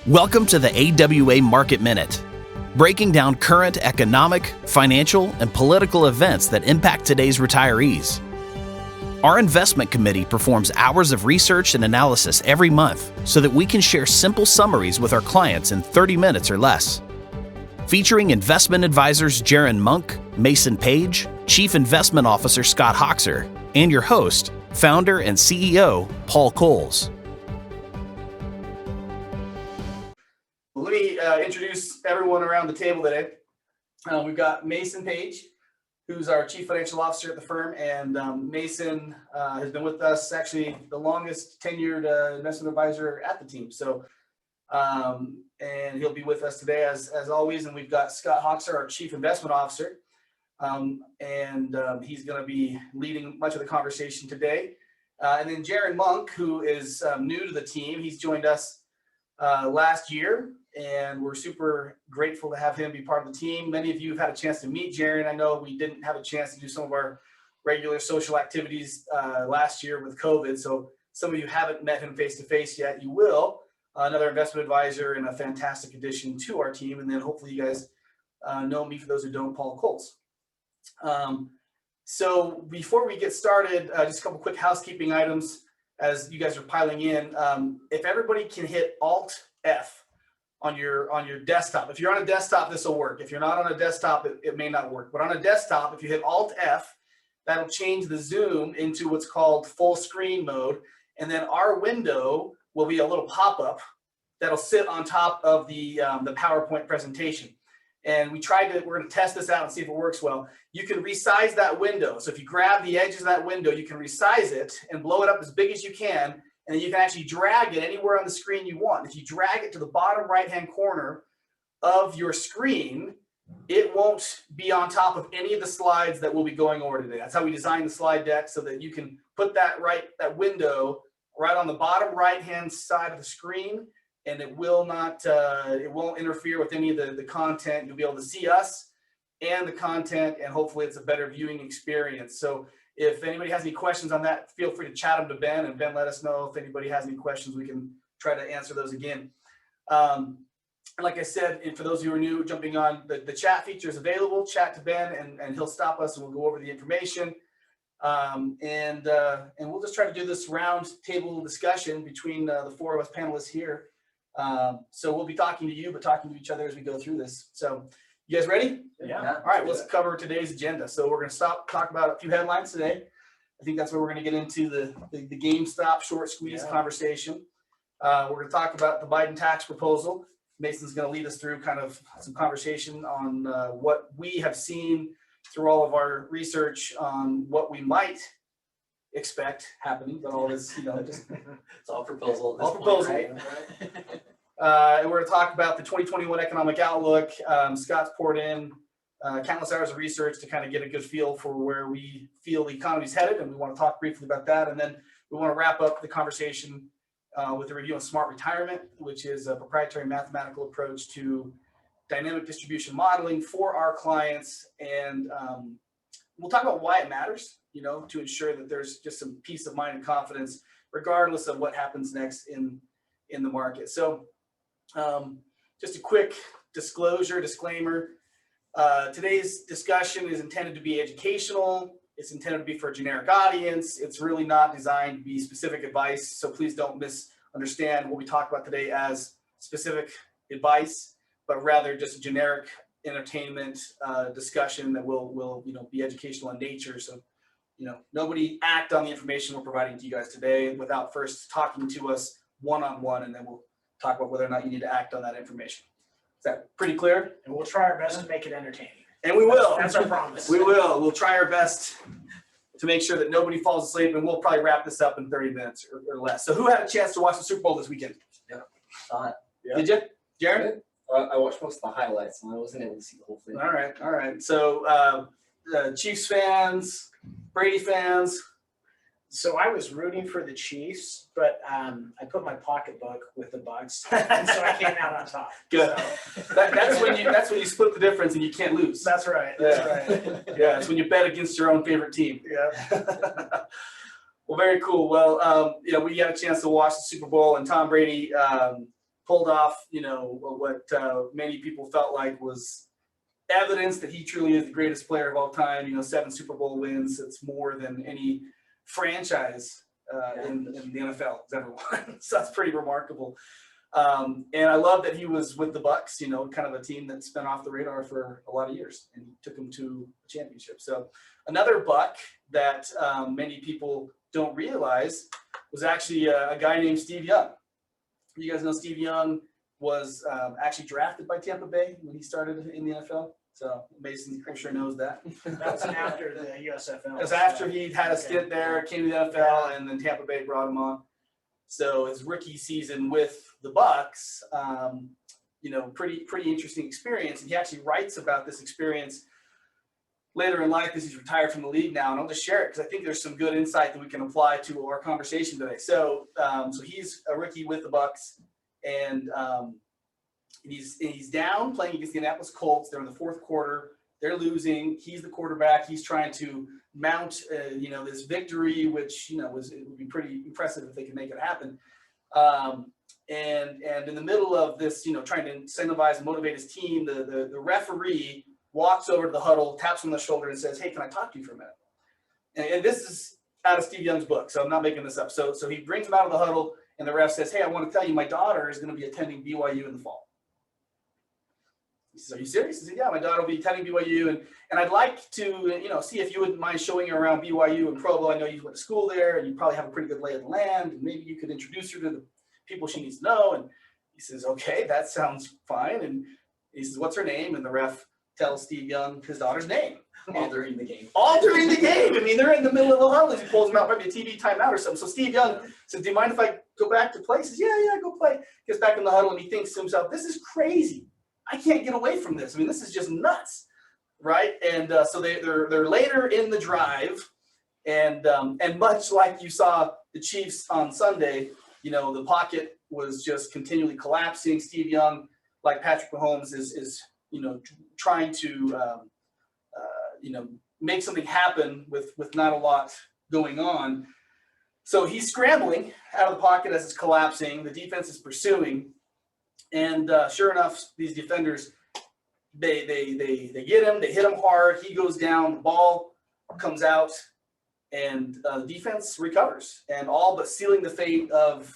Welcome to the AWA Market Minute, breaking down current economic, financial, and political events that impact today's retirees. Our investment committee performs hours of research and analysis every month so that we can share simple summaries with our clients in 30 minutes or less. Featuring investment advisors Jaron Monk, Mason Page, Chief Investment Officer Scott Hoxer, and your host, founder and CEO Paul Coles. Let me introduce everyone around the table today. We've got Mason Page, who's our Chief Financial Officer at the firm, and Mason has been with us actually the longest tenured investment advisor at the team. So, and he'll be with us today as always. And we've got Scott Hoxer, our Chief Investment Officer, and he's going to be leading much of the conversation today. And then Jaron Monk, who is new to the team. He's joined us last year, and we're super grateful to have him be part of the team. Many of you have had a chance to meet Jaron. I know we didn't have a chance to do some of our regular social activities last year with COVID, so some of you haven't met him face-to-face yet. You will. Another investment advisor and a fantastic addition to our team, and then hopefully you guys know me, for those who don't, Paul Coles. So before we get started, just a couple quick housekeeping items as you guys are piling in. If everybody can hit Alt-F on your desktop. If you're on a desktop, this will work. If you're not on a desktop, it may not work. But on a desktop, if you hit Alt-F, that'll change the zoom into what's called full screen mode. And then our window will be a little pop-up that'll sit on top of the PowerPoint presentation. And we're going to test this out and see if it works well. You can resize that window. So if you grab the edges of that window, you can resize it and blow it up as big as you can. And then you can actually drag it anywhere on the screen you want. If you drag it to the bottom right-hand corner of your screen, it won't be on top of any of the slides that we'll be going over today. That's how we designed the slide deck, so that you can put that window right on the bottom right-hand side of the screen, and it won't interfere with any of the content. You'll be able to see us and the content, and hopefully it's a better viewing experience. So if anybody has any questions on that, feel free to chat them to Ben, and Ben, let us know if anybody has any questions. We can try to answer those again. Like I said, and for those who are new jumping on, the chat feature is available. Chat to Ben, and he'll stop us, and we'll go over the information. And we'll just try to do this round table discussion between the four of us panelists here. So we'll be talking to you, but talking to each other as we go through this. So you guys ready? Yeah. All right, let's cover today's agenda. So we're going to talk about a few headlines today. I think that's where we're going to get into the GameStop short squeeze conversation. We're going to talk about the Biden tax proposal. Mason's going to lead us through kind of some conversation on what we have seen through all of our research on what we might expect happening, but all this, just it's all proposal. All proposal. Right? And we're going to talk about the 2021 economic outlook. Scott's poured in countless hours of research to kind of get a good feel for where we feel the economy's headed, and we want to talk briefly about that. And then we want to wrap up the conversation with a review on smart retirement, which is a proprietary mathematical approach to dynamic distribution modeling for our clients. And we'll talk about why it matters, to ensure that there's just some peace of mind and confidence, regardless of what happens next in the market. So just a quick disclaimer. Today's discussion is intended to be educational. It's intended to be for a generic audience. It's really not designed to be specific advice. So please don't misunderstand what we talk about today as specific advice, but rather just a generic entertainment discussion that will be educational in nature. So nobody act on the information we're providing to you guys today without first talking to us one-on-one, and then we'll talk about whether or not you need to act on that information. Is that pretty clear? And we'll try our best to make it entertaining. And we will. That's our promise. We will. We'll try our best to make sure that nobody falls asleep, and we'll probably wrap this up in 30 minutes or less. So who had a chance to watch the Super Bowl this weekend? Yeah. Saw it. Yeah. Did you? Jared? I watched most of the highlights, and I wasn't able to see the whole thing. All right. So Chiefs fans, Brady fans. So I was rooting for the Chiefs, but I put my pocketbook with the Bucks, and so I came out on top. Good. So. That's when you split the difference and you can't lose. That's right. Yeah, it's when you bet against your own favorite team. Yeah. Well, very cool. Well, we had a chance to watch the Super Bowl, and Tom Brady pulled off, what many people felt like was evidence that he truly is the greatest player of all time. 7 Super Bowl wins. It's more than any franchise in the NFL has ever won. So that's pretty remarkable. And I love that he was with the Bucs, kind of a team that's been off the radar for a lot of years, and he took them to a championship. So another Buck that many people don't realize was actually a guy named Steve Young. You guys know Steve Young was actually drafted by Tampa Bay when he started in the NFL. So Mason, I'm sure, knows that. That was after the USFL. It was after he had a stint there, came to the NFL, and then Tampa Bay brought him on. So his rookie season with the Bucs, pretty interesting experience. And he actually writes about this experience later in life as he's retired from the league now. And I'll just share it because I think there's some good insight that we can apply to our conversation today. So he's a rookie with the Bucs, and he's down playing against the Indianapolis Colts. They're in the fourth quarter. They're losing. He's the quarterback. He's trying to mount, this victory, which, it would be pretty impressive if they could make it happen. And in the middle of this, trying to incentivize and motivate his team, the referee walks over to the huddle, taps him on the shoulder, and says, "Hey, can I talk to you for a minute?" And this is out of Steve Young's book, so I'm not making this up. So he brings him out of the huddle, and the ref says, "Hey, I want to tell you, my daughter is going to be attending BYU in the fall." He says, "Are you serious?" He said, "Yeah, my daughter will be attending BYU, and I'd like to, see if you wouldn't mind showing her around BYU and Provo. I know you went to school there, and you probably have a pretty good lay of the land, and maybe you could introduce her to the people she needs to know." And he says, "Okay, that sounds fine." And he says, "What's her name?" And the ref tells Steve Young his daughter's name. All during the game. All during the game. I mean, they're in the middle of the huddle. He pulls them out, maybe a TV timeout or something. So Steve Young says, "Do you mind if I go back to play?" He says, yeah, go play. Gets back in the huddle, and he thinks to himself, "This is crazy. I can't get away from this. I mean, this is just nuts." Right? And so they're later in the drive, and much like you saw the Chiefs on Sunday, the pocket was just continually collapsing. Steve Young, like Patrick Mahomes, is trying to make something happen with not a lot going on. So he's scrambling out of the pocket as it's collapsing. The defense is pursuing, and sure enough, these defenders they get him. They hit him hard. He goes down. The ball comes out, and the defense recovers, and all but sealing the fate of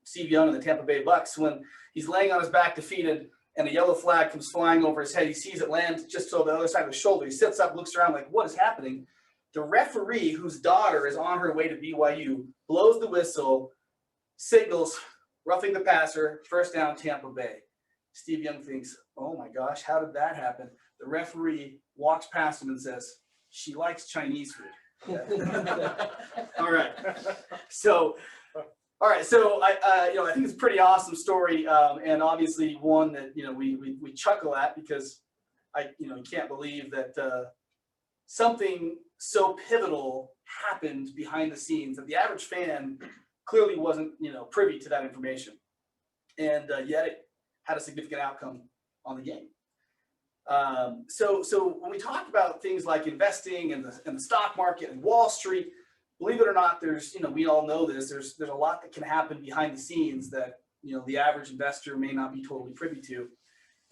Steve Young and the Tampa Bay Bucs when he's laying on his back defeated, and a yellow flag comes flying over his head. He sees it land just on the other side of his shoulder. He sits up, looks around like, what is happening? The referee, whose daughter is on her way to BYU, blows the whistle, signals, roughing the passer, first down, Tampa Bay. Steve Young thinks, oh my gosh, how did that happen? The referee walks past him and says, "She likes Chinese food." All right. So I think it's a pretty awesome story, and obviously one that we chuckle at because you can't believe that something so pivotal happened behind the scenes that the average fan clearly wasn't privy to that information, and yet it had a significant outcome on the game. So when we talk about things like investing and the stock market and Wall Street, believe it or not, there's, we all know this, there's a lot that can happen behind the scenes that, the average investor may not be totally privy to.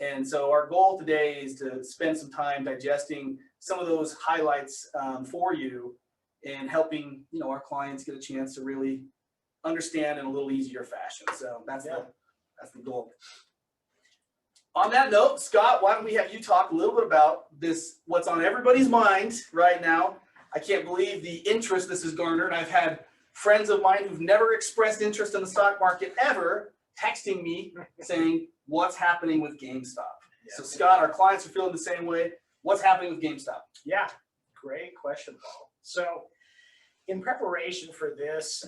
And so our goal today is to spend some time digesting some of those highlights for you and helping, our clients get a chance to really understand in a little easier fashion. So that's the goal. On that note, Scott, why don't we have you talk a little bit about this, what's on everybody's mind right now. I can't believe the interest this has garnered. I've had friends of mine who've never expressed interest in the stock market ever texting me saying, what's happening with GameStop? Yeah. So Scott, our clients are feeling the same way. What's happening with GameStop? Yeah, great question, Paul. So in preparation for this,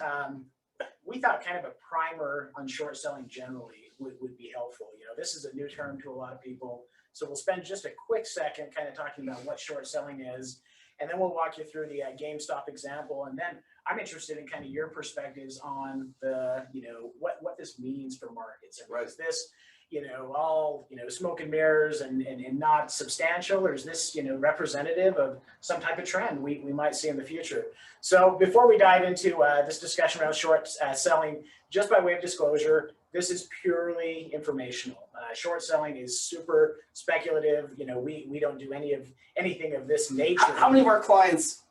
we thought kind of a primer on short selling generally would be helpful. This is a new term to a lot of people. So we'll spend just a quick second kind of talking about what short selling is, and then we'll walk you through the GameStop example. And then I'm interested in kind of your perspectives on the, what this means for markets. And right. Is this, all, smoke and mirrors and not substantial, or is this, representative of some type of trend we might see in the future? So before we dive into this discussion around short selling, just by way of disclosure, This is purely informational. Short selling is super speculative. You know, we don't do anything of this nature. How many of our clients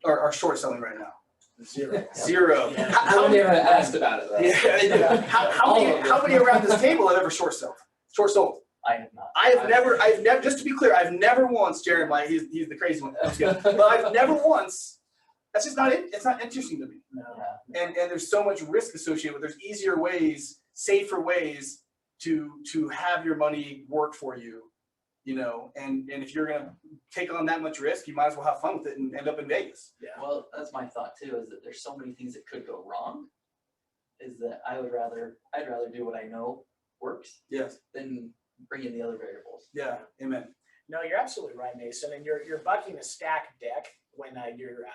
are short selling right now? Zero. Zero. Yeah. How many have asked about it though? Yeah. How many around this table have ever short sold? I have not. I've never, just to be clear, I've never once, Jeremiah, he's the crazy one. I'm just kidding. But I've never once, that's just not it. It's not interesting to me. No. Yeah. And there's so much risk associated with, there's easier ways, safer ways to have your money work for you, you know, and if you're going to take on that much risk, you might as well have fun with it and end up in Vegas. Yeah. Well, that's my thought too, is that there's so many things that could go wrong, is that I'd rather do what I know works Yes. than bring in the other variables. Yeah. Amen. No, you're absolutely right, Mason. And you're bucking a stacked deck when you're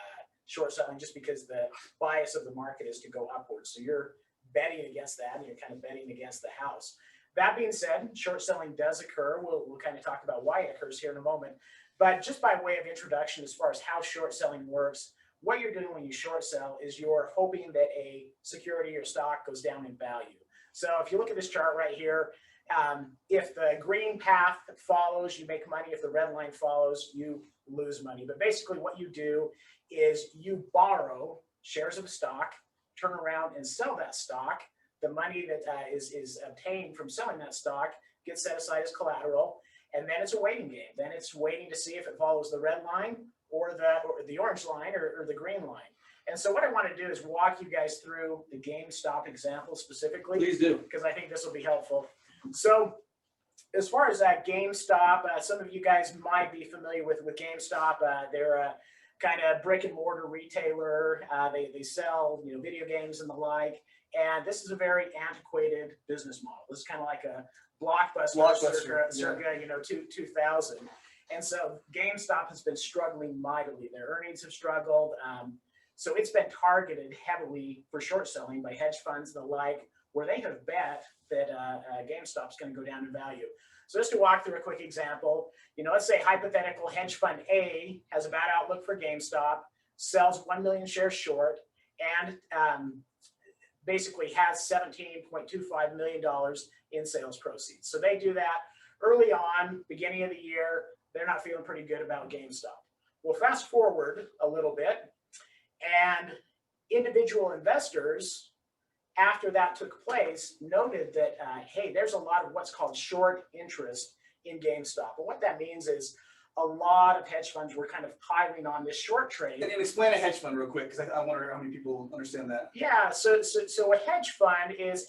short selling, just because the bias of the market is to go upwards. So you're betting against that, and you're kind of betting against the house. That being said, short selling does occur. We'll kind of talk about why it occurs here in a moment. But just by way of introduction, as far as how short selling works, what you're doing when you short sell is you're hoping that a security or stock goes down in value. So if you look at this chart right here, if the green path follows, you make money. If the red line follows, you lose money. But basically what you do is you borrow shares of stock, turn around and sell that stock. The money that is obtained from selling that stock gets set aside as collateral, and then it's a waiting game. Then it's waiting to see if it follows the red line or the orange line or the green line. And so what I want to do is walk you guys through the GameStop example specifically. Please do. Because I think this will be helpful. So as far as GameStop, some of you guys might be familiar with GameStop. They're a kind of brick and mortar retailer. They sell video games and the like. And this is a very antiquated business model. This is kind of like a Blockbuster circa 2000. And so GameStop has been struggling mightily. Their earnings have struggled. So it's been targeted heavily for short selling by hedge funds and the like, where they have bet that GameStop's going to go down in value. So just to walk through a quick example, let's say hypothetical hedge fund A has a bad outlook for GameStop, sells 1 million shares short, and basically has $17.25 million in sales proceeds. So they do that early on, beginning of the year. They're not feeling pretty good about GameStop. Well, fast forward a little bit, and individual investors, after that took place, noted that, hey, there's a lot of what's called short interest in GameStop. And what that means is a lot of hedge funds were kind of piling on this short trade. And explain a hedge fund real quick, because I wonder how many people understand that. Yeah, so a hedge fund is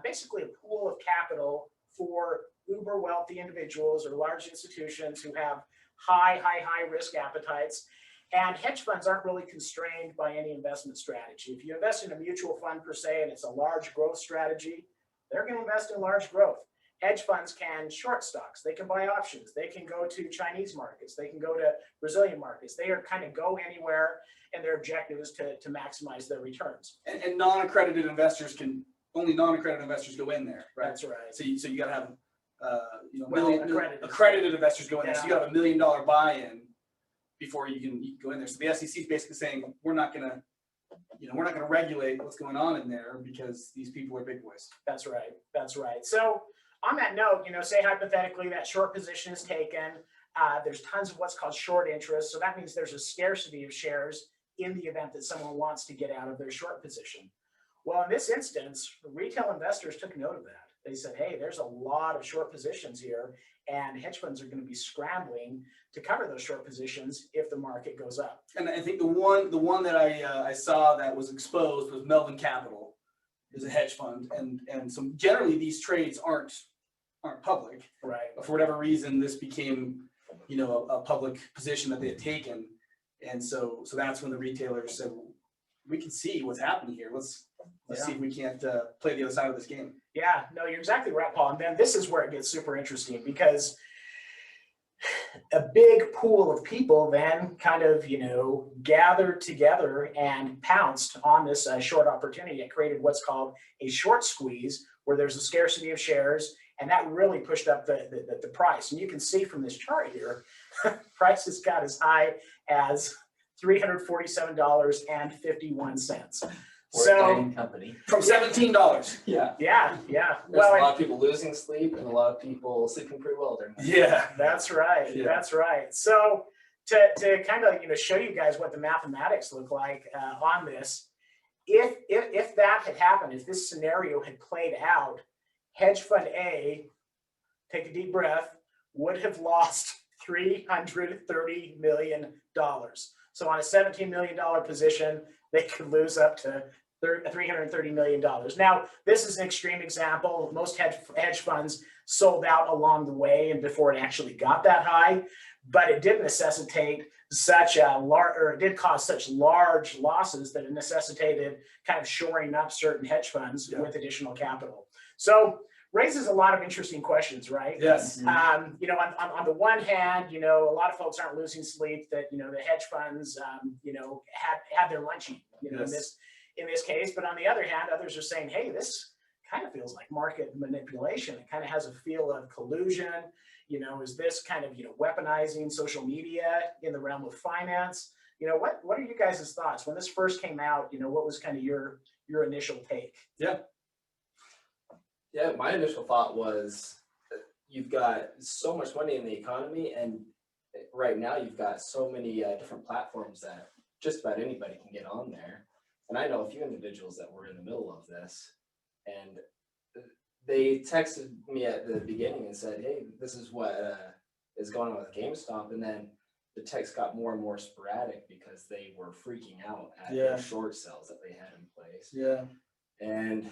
basically a pool of capital for uber wealthy individuals or large institutions who have high risk appetites. And hedge funds aren't really constrained by any investment strategy. If you invest in a mutual fund per se, and it's a large growth strategy, they're going to invest in large growth. Hedge funds can short stocks. They can buy options. They can go to Chinese markets. They can go to Brazilian markets. They are kind of go anywhere, and their objective is to maximize their returns. And non-accredited investors only non-accredited investors go in there, right? That's right. So you got to have accredited investors go in there. Yeah. So you got to have $1 million buy-in before you can go in there. So the SEC is basically saying we're not going to regulate what's going on in there because these people are big boys. That's right. That's right. So on that note, say hypothetically that short position is taken. There's tons of what's called short interest. So that means there's a scarcity of shares in the event that someone wants to get out of their short position. Well, in this instance, retail investors took note of that. They said, hey, there's a lot of short positions here, and hedge funds are going to be scrambling to cover those short positions if the market goes up. And I think the one that I saw that was exposed was Melvin Capital, is a hedge fund, and so generally these trades aren't public. Right. But for whatever reason, this became a public position that they had taken, and so that's when the retailers said, we can see what's happening here. Let's see if we can't play the other side of this game. Yeah, no, you're exactly right, Paul. And then this is where it gets super interesting, because a big pool of people then kind of, gathered together and pounced on this short opportunity. It created what's called a short squeeze, where there's a scarcity of shares, and that really pushed up the price. And you can see from this chart here, prices got as high as $347.51. So company. From $17. Yeah. yeah. There's Well, a lot of people losing sleep and a lot of people sleeping pretty well during that. Yeah. that's right. Yeah. That's right. So to kind of show you guys what the mathematics look like on this, if that had happened, if this scenario had played out, hedge fund A, take a deep breath, would have lost $330 million. So on a $17 million position, they could lose up to $330 million. Now, this is an extreme example. Most hedge funds sold out along the way and before it actually got that high, but it did necessitate such a large, or it did cause such large losses that it necessitated kind of shoring up certain hedge funds with additional capital. So raises a lot of interesting questions, right? Yes. On the one hand, a lot of folks aren't losing sleep that, the hedge funds, had their luncheon, in this case. But on the other hand, others are saying, hey, this kind of feels like market manipulation. It kind of has a feel of collusion. Is this kind of, weaponizing social media in the realm of finance? What are you guys' thoughts when this first came out? What was kind of your initial take? Yeah, my initial thought was you've got so much money in the economy, and right now you've got so many different platforms that just about anybody can get on there. And I know a few individuals that were in the middle of this, and they texted me at the beginning and said, hey, this is what is going on with GameStop. And then the text got more and more sporadic because they were freaking out at their short sales that they had in place. Yeah. And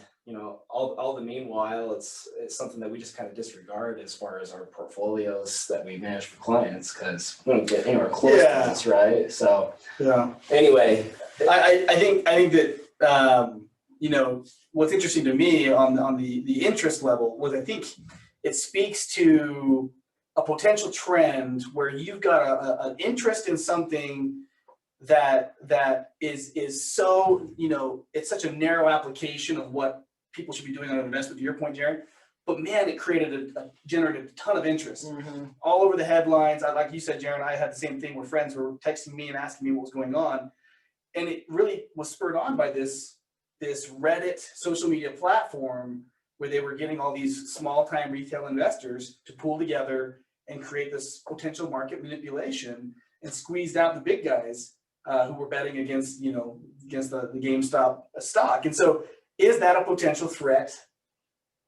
all the meanwhile, it's something that we just kind of disregard as far as our portfolios that we manage for clients, because we don't get anywhere close to this, right? So anyway, I think that what's interesting to me on the interest level was, I think it speaks to a potential trend where you've got an interest in something that is so, it's such a narrow application of what people should be doing on an investment, to your point, Jared. But man, it generated a ton of interest all over the headlines. Like you said, Jared, I had the same thing where friends were texting me and asking me what was going on. And it really was spurred on by this Reddit social media platform where they were getting all these small time retail investors to pool together and create this potential market manipulation and squeezed out the big guys who were betting against the GameStop stock. And so is that a potential threat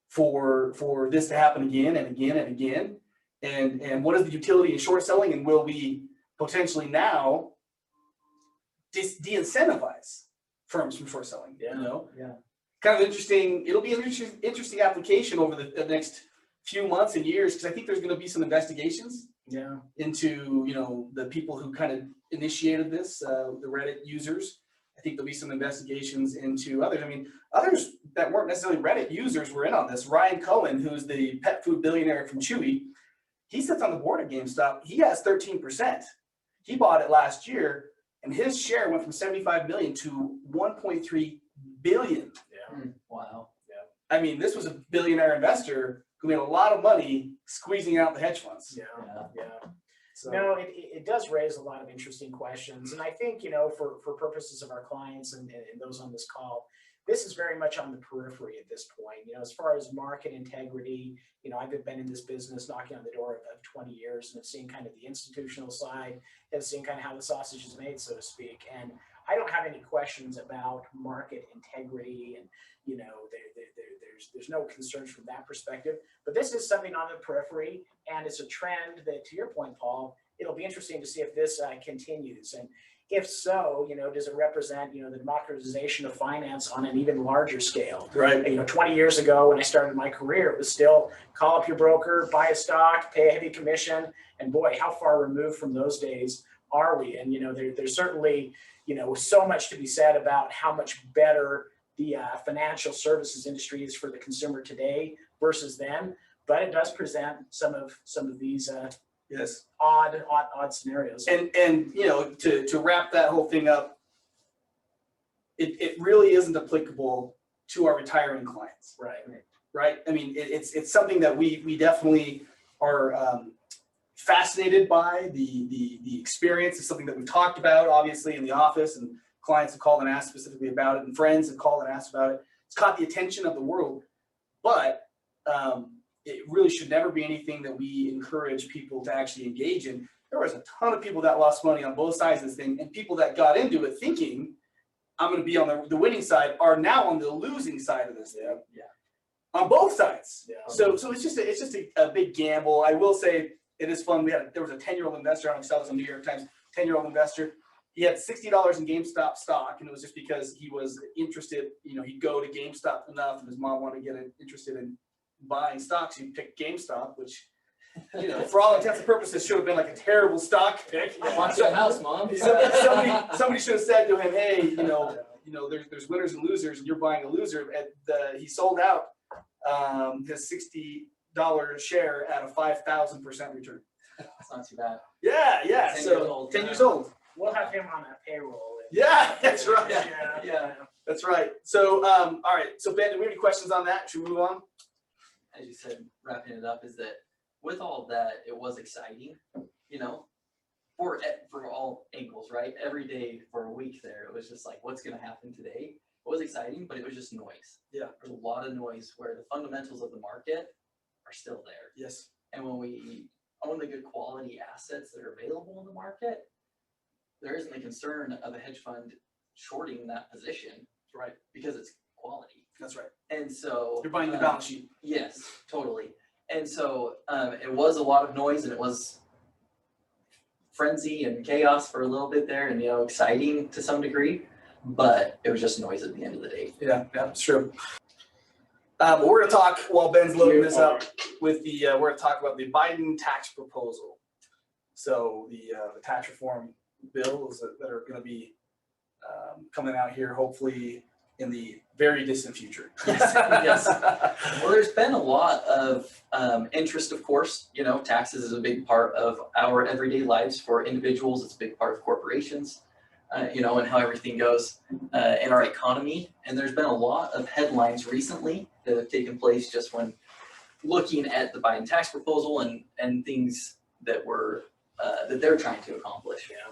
for this to happen again and again and again? And what is the utility in short selling? And will we potentially now de-incentivize firms from short selling? Kind of interesting. It'll be an interesting application over the next few months and years, because I think there's going to be some investigations into the people who kind of initiated this, the Reddit users. I think there'll be some investigations into others. I mean, others that weren't necessarily Reddit users were in on this. Ryan Cohen, who's the pet food billionaire from Chewy, he sits on the board at GameStop. He has 13%. He bought it last year, and his share went from 75 million to 1.3 billion. Wow. I mean, this was a billionaire investor who made a lot of money squeezing out the hedge funds. So, no, it does raise a lot of interesting questions. And I think, for purposes of our clients and those on this call, this is very much on the periphery at this point. As far as market integrity, I've been in this business knocking on the door of 20 years and have seen kind of the institutional side, have seen kind of how the sausage is made, so to speak. And I don't have any questions about market integrity, and there's no concerns from that perspective. But this is something on the periphery, and it's a trend that, to your point, Paul, it'll be interesting to see if this continues. And if so, does it represent, the democratization of finance on an even larger scale? Right. 20 years ago when I started my career, it was still call up your broker, buy a stock, pay a heavy commission. And boy, how far removed from those days are we? And, there's certainly, so much to be said about how much better the financial services industry is for the consumer today versus then. But it does present some of these odd scenarios. And to wrap that whole thing up, it really isn't applicable to our retiring clients. Right. I mean, it's something that we definitely are fascinated by. The experience is something that we've talked about, obviously, in the office and clients have called and asked specifically about it, and friends have called and asked about it. It's caught the attention of the world, but it really should never be anything that we encourage people to actually engage in. There was a ton of people that lost money on both sides of this thing, and people that got into it thinking, I'm going to be on the winning side, are now on the losing side of this thing. Yeah. On both sides. Yeah. So it's just a big gamble. I will say it is fun. There was a 10-year-old investor. I don't know if you saw this on New York Times. 10-year-old investor. He had $60 in GameStop stock, and it was just because he was interested. You know, he'd go to GameStop enough, and his mom wanted to get interested in buying stocks. He picked GameStop, which, you know, for all intents and purposes, should have been like a terrible stock pick. I want your house, Mom. Somebody should have said to him, "Hey, you know, there's winners and losers, and you're buying a loser." And he sold out his $60 share at a 5,000% return. It's not too bad. Yeah. 10 years So old, 10 years old. We'll have him on that payroll. Yeah, that's right. Yeah. That's right. So, all right. So, Ben, do we have any questions on that? Should we move on? As you said, wrapping it up is that with all of that, it was exciting, you know, for all angles, right? Every day for a week there, it was just like, what's going to happen today? It was exciting, but it was just noise. Yeah. There's a lot of noise where the fundamentals of the market are still there. Yes. And when we own the good quality assets that are available in the market, there isn't the concern of a hedge fund shorting that position. Right. Because it's quality. That's right. And so You're buying the balance sheet. yes, totally. And so it was a lot of noise, and it was frenzy and chaos for a little bit there, and, you know, exciting to some degree, but it was just noise at the end of the day. Yeah, it's true. But we're going to talk while Ben's loading this up with we're going to talk about the Biden tax proposal. So the tax reform bills that are going to be coming out here, hopefully in the very distant future. Yes. Well, there's been a lot of interest, of course. You know, taxes is a big part of our everyday lives for individuals. It's a big part of corporations, you know, and how everything goes in our economy. And there's been a lot of headlines recently that have taken place just when looking at the Biden tax proposal and things that were that they're trying to accomplish. Yeah.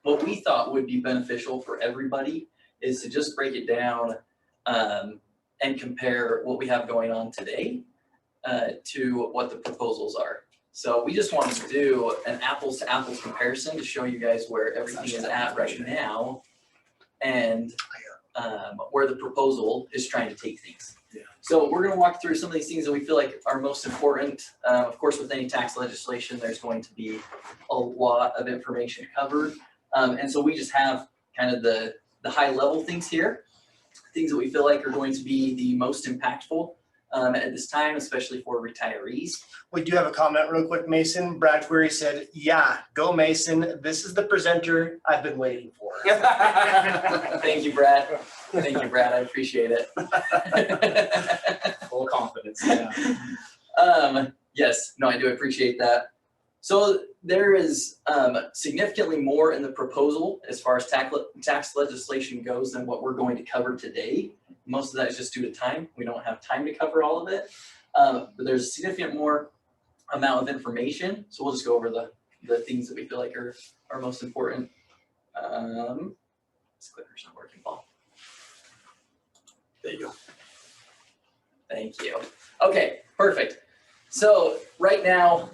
What we thought would be beneficial for everybody is to just break it down and compare what we have going on today to what the proposals are. So we just wanted to do an apples to apples comparison to show you guys where everything is at right now and where the proposal is trying to take things. Yeah. So we're going to walk through some of these things that we feel like are most important. Of course, with any tax legislation, there's going to be a lot of information covered. And so we just have kind of the high level things here, things that we feel like are going to be the most impactful at this time, especially for retirees. We do have a comment real quick, Mason. Brad Query said, yeah, go Mason. This is the presenter I've been waiting for. Thank you, Brad. Thank you, Brad. I appreciate it. Full confidence. Yeah. Yes, no, I do appreciate that. So there is significantly more in the proposal as far as tax legislation goes than what we're going to cover today. Most of that is just due to time. We don't have time to cover all of it, but there's a significant more amount of information. So we'll just go over the things that we feel like are most important. This clicker's not working, Paul. There you go. Thank you. Okay, perfect. So right now,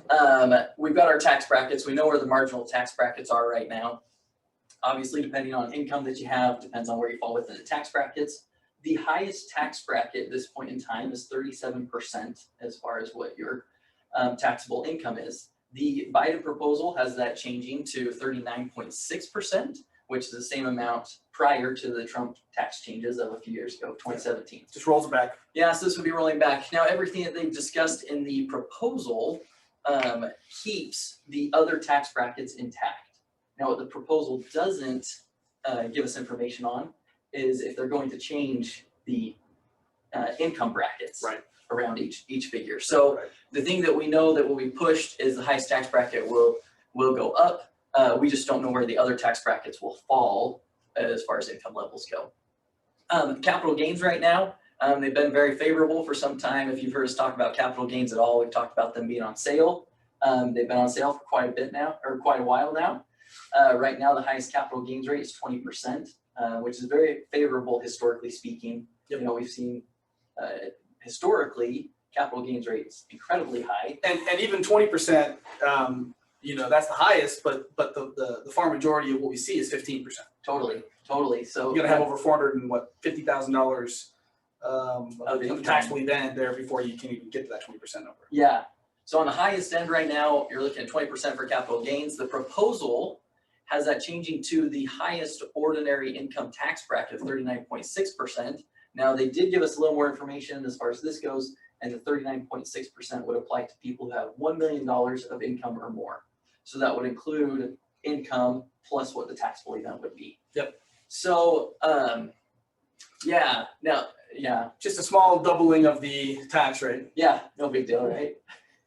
we've got our tax brackets. We know where the marginal tax brackets are right now. Obviously, depending on income that you have, depends on where you fall within the tax brackets. The highest tax bracket at this point in time is 37% as far as what your taxable income is. The Biden proposal has that changing to 39.6%, which is the same amount prior to the Trump tax changes of a few years ago, 2017. Just rolls it back. Yeah, so this would be rolling back. Now, everything that they've discussed in the proposal keeps the other tax brackets intact. Now, what the proposal doesn't give us information on is if they're going to change the income brackets around each figure. So the thing that we know that will be pushed is the highest tax bracket will go up. We just don't know where the other tax brackets will fall as far as income levels go. Capital gains right now, they've been very favorable for some time. If you've heard us talk about capital gains at all, we've talked about them being on sale. They've been on sale for quite a bit now, or quite a while now. Right now, the highest capital gains rate is 20%. which is very favorable historically speaking. Yep. You know, we've seen historically capital gains rates incredibly high. And even 20%, you know, that's the highest, but the far majority of what we see is 15%. Totally. So You're gonna have over $450,000 of income. taxable event there before you can even get to that 20% number. Yeah. So on the highest end right now, you're looking at 20% for capital gains. The proposal has that changing to the highest ordinary income tax bracket of 39.6%. Now, they did give us a little more information as far as this goes, and the 39.6% would apply to people who have $1 million of income or more. So that would include income plus what the taxable event would be. Yep. So, yeah, Just a small doubling of the tax rate. yeah, no big deal, right?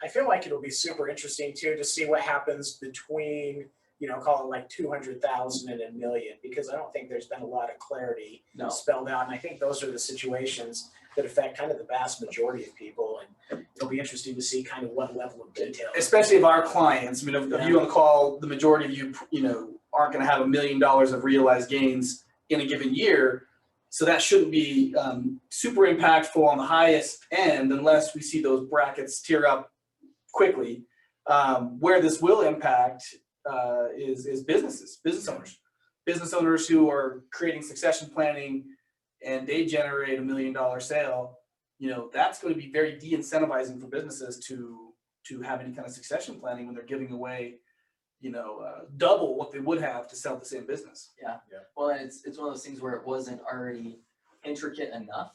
I feel like it'll be super interesting too, to see what happens between, you know, call it like 200,000 and $1 million, because I don't think there's been a lot of clarity No. spelled out. And I think those are the situations that affect kind of the vast majority of people. And it'll be interesting to see kind of what level of detail. Especially of our clients. I mean, of you on the call, the majority of you, you know, aren't gonna have $1 million of realized gains in a given year. So that shouldn't be super impactful on the highest end unless we see those brackets tear up quickly. Where this will impact is business owners who are creating succession planning, and they generate $1 million sale. You know, that's going to be very de-incentivizing for businesses to have any kind of succession planning when they're giving away, you know, double what they would have to sell the same business. Yeah. Well, it's one of those things where it wasn't already intricate enough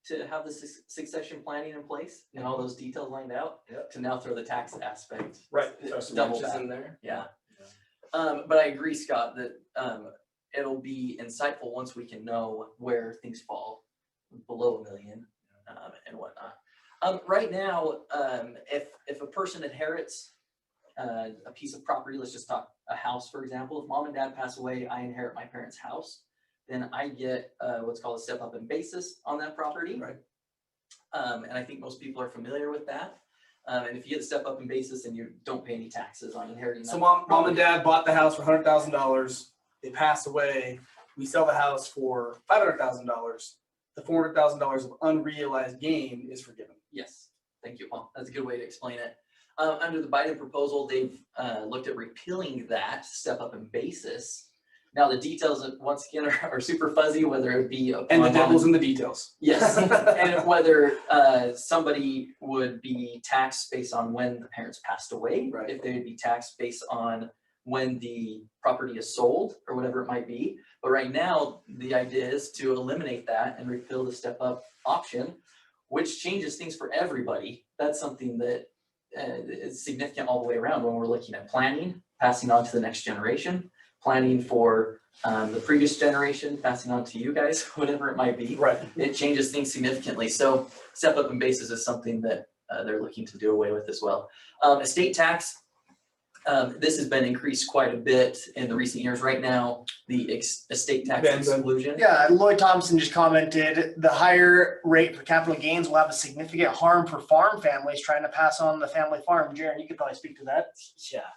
to have the succession planning in place and all those details lined out, to now throw the tax aspect. Right. Throw some Double wrenches that. in there. Yeah. But I agree, Scott, that it'll be insightful once we can know where things fall below $1 million and whatnot. Right now, if a person inherits a piece of property, let's just talk a house, for example. If mom and dad pass away, I inherit my parents' house, then I get what's called a step up in basis on that property. Right. And I think most people are familiar with that. And if you get a step up in basis, then you don't pay any taxes on inheriting. So mom and dad bought the house for $100,000. They pass away. We sell the house for $500,000. The $400,000 of unrealized gain is forgiven. Yes, thank you, Paul. That's a good way to explain it. Under the Biden proposal, they've looked at repealing that step up in basis. Now, the details, once again, are super fuzzy, whether it be And the devil's in the details. Yes, and whether somebody would be taxed based on when the parents passed away, Right. if they would be taxed based on when the property is sold or whatever it might be. But right now, the idea is to eliminate that and repeal the step up option, which changes things for everybody. That's something that is significant all the way around when we're looking at planning, passing on to the next generation, planning for the previous generation, passing on to you guys, whatever it might be. Right. It changes things significantly. So step up in basis is something that they're looking to do away with as well. Estate tax, this has been increased quite a bit in the recent years. Right now, the estate tax exclusion. Yeah, Lloyd Thompson just commented, the higher rate for capital gains will have a significant harm for farm families trying to pass on the family farm. Jaron, you could probably speak to that. Yeah.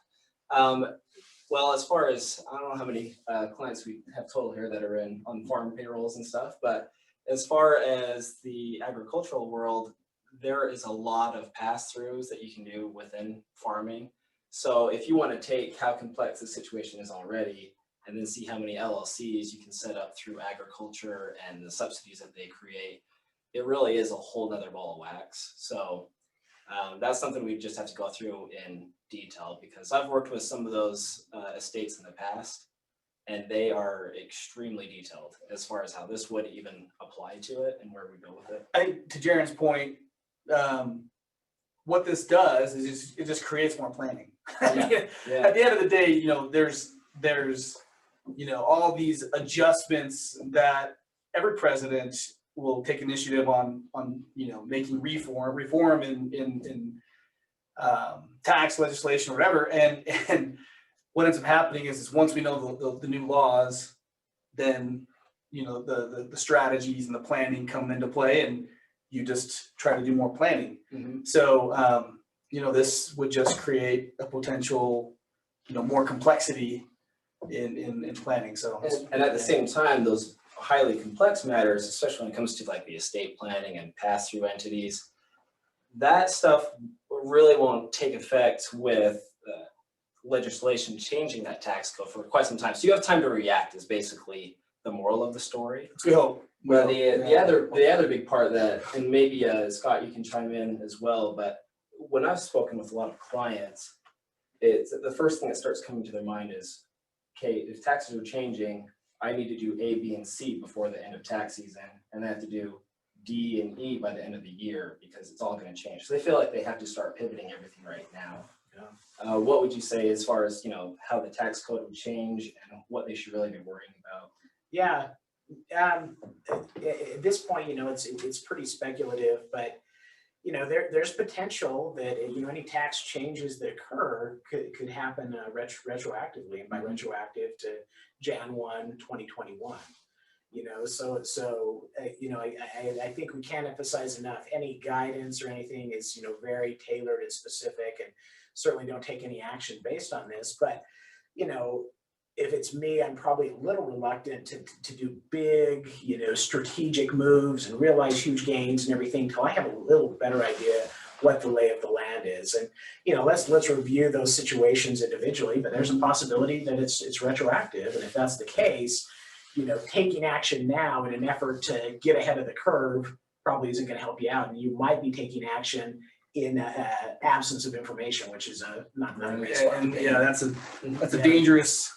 Well, as far as, I don't know how many clients we have total here that are on farm payrolls and stuff, but as far as the agricultural world, there is a lot of pass-throughs that you can do within farming. So if you want to take how complex the situation is already and then see how many LLCs you can set up through agriculture and the subsidies that they create, it really is a whole nother ball of wax. So that's something we just have to go through in detail, because I've worked with some of those estates in the past, and they are extremely detailed as far as how this would even apply to it and where we go with it. I think to Jaron's point, what this does is it just creates more planning. Yeah. Yeah. At the end of the day, you know, there's you know, all these adjustments that every president will take initiative on you know, making reform in tax legislation or whatever, and what ends up happening is once we know the new laws, then you know the strategies and the planning come into play, and you just try to do more planning. Mm-hmm. So you know, this would just create a potential, you know, more complexity in planning, so. And at the same time, those highly complex matters, especially when it comes to like the estate planning and pass-through entities, that stuff really won't take effect with legislation changing that tax code for quite some time. So you have time to react is basically the moral of the story. We hope. Well, the other big part that, and maybe Scott, you can chime in as well, but when I've spoken with a lot of clients, it's the first thing that starts coming to their mind is, okay, if taxes are changing, I need to do A, B, and C before the end of tax season, and I have to do D and E by the end of the year because it's all going to change. So they feel like they have to start pivoting everything right now. Yeah. What would you say as far as, you know, how the tax code would change and what they should really be worrying about? Yeah, at this point, you know, it's pretty speculative, but you know, there's potential that, you know, any tax changes that occur could happen retroactively, and by retroactive to Jan 1, 2021. You know, you know, I think we can't emphasize enough, any guidance or anything is, you know, very tailored and specific, and certainly don't take any action based on this. But, you know, if it's me, I'm probably a little reluctant to do big, you know, strategic moves and realize huge gains and everything until I have a little better idea what the lay of the land is. And, you know, let's review those situations individually, but there's a possibility that it's retroactive. And if that's the case, you know, taking action now in an effort to get ahead of the curve probably isn't going to help you out. And you might be taking action in absence of information, which is not a great spot. And yeah, that's a dangerous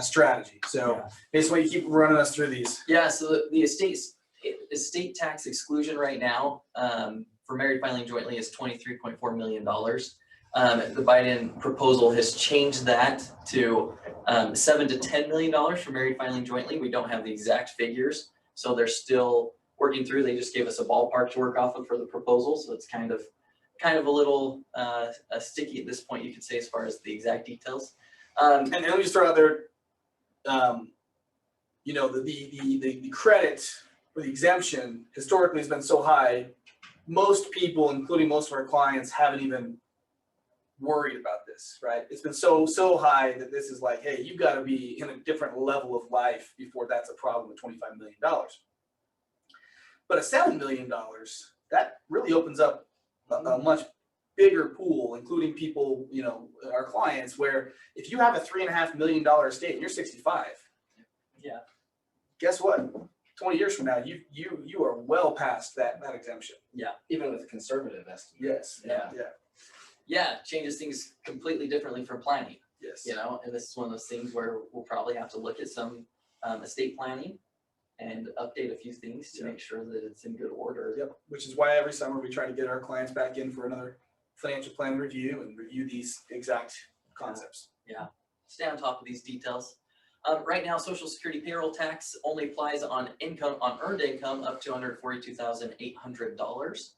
strategy. So basically, you keep running us through these. Yeah, so the estate tax exclusion right now for married filing jointly is $23.4 million. The Biden proposal has changed that to $7 to $10 million for married filing jointly. We don't have the exact figures, so they're still working through. They just gave us a ballpark to work off of for the proposal, so it's kind of a little sticky at this point, you could say, as far as the exact details. And let me just throw out there, you know, the credit for the exemption historically has been so high, most people, including most of our clients, haven't even worried about this, right? It's been so high that this is like, hey, you've got to be in a different level of life before that's a problem with $25 million. But a $7 million, that really opens up a much bigger pool, including people, you know, our clients, where if you have a $3.5 million estate and you're 65, yeah, guess what? 20 years from now, you are well past that exemption. yeah, Even with a conservative estimate. Yes. Yeah. Yeah. yeah, changes things completely differently from planning. Yes. You know, and this is one of those things where we'll probably have to look at some estate planning and update a few things to make sure that it's in good order. Yep. Which is why every summer we try to get our clients back in for another financial plan review and review these exact concepts. Yeah, stay on top of these details. Right now, Social Security payroll tax only applies on earned income up to $142,800.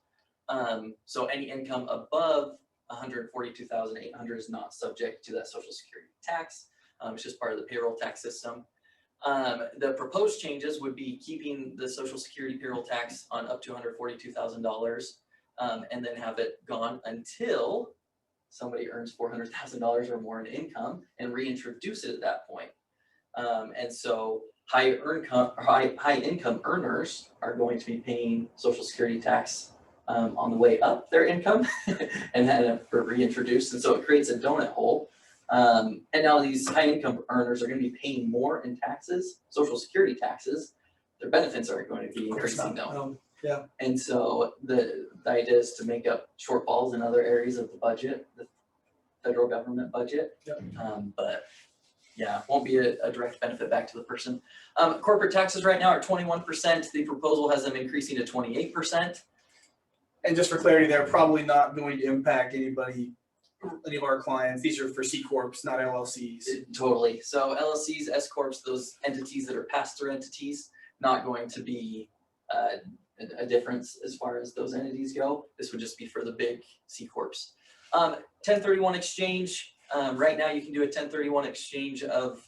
So any income above $142,800 is not subject to that Social Security tax. It's just part of the payroll tax system. The proposed changes would be keeping the Social Security payroll tax on up to $142,000, and then have it gone until somebody earns $400,000 or more in income and reintroduce it at that point. And so high income earners are going to be paying Social Security tax on the way up their income and then reintroduced. And so it creates a donut hole. And now these high income earners are going to be paying more in taxes, Social Security taxes. Their benefits are going to be increasing though. Yeah. And so the idea is to make up shortfalls in other areas of the budget, the federal government budget. Yep. But yeah, won't be a direct benefit back to the person. Corporate taxes right now are 21%. The proposal has them increasing to 28%. And just for clarity, they're probably not going to impact any of our clients. These are for C Corps, not LLCs. Totally. So LLCs, S Corps, those entities that are pass-through entities, not going to be a difference as far as those entities go. This would just be for the big C Corps. 1031 exchange. Right now you can do a 1031 exchange of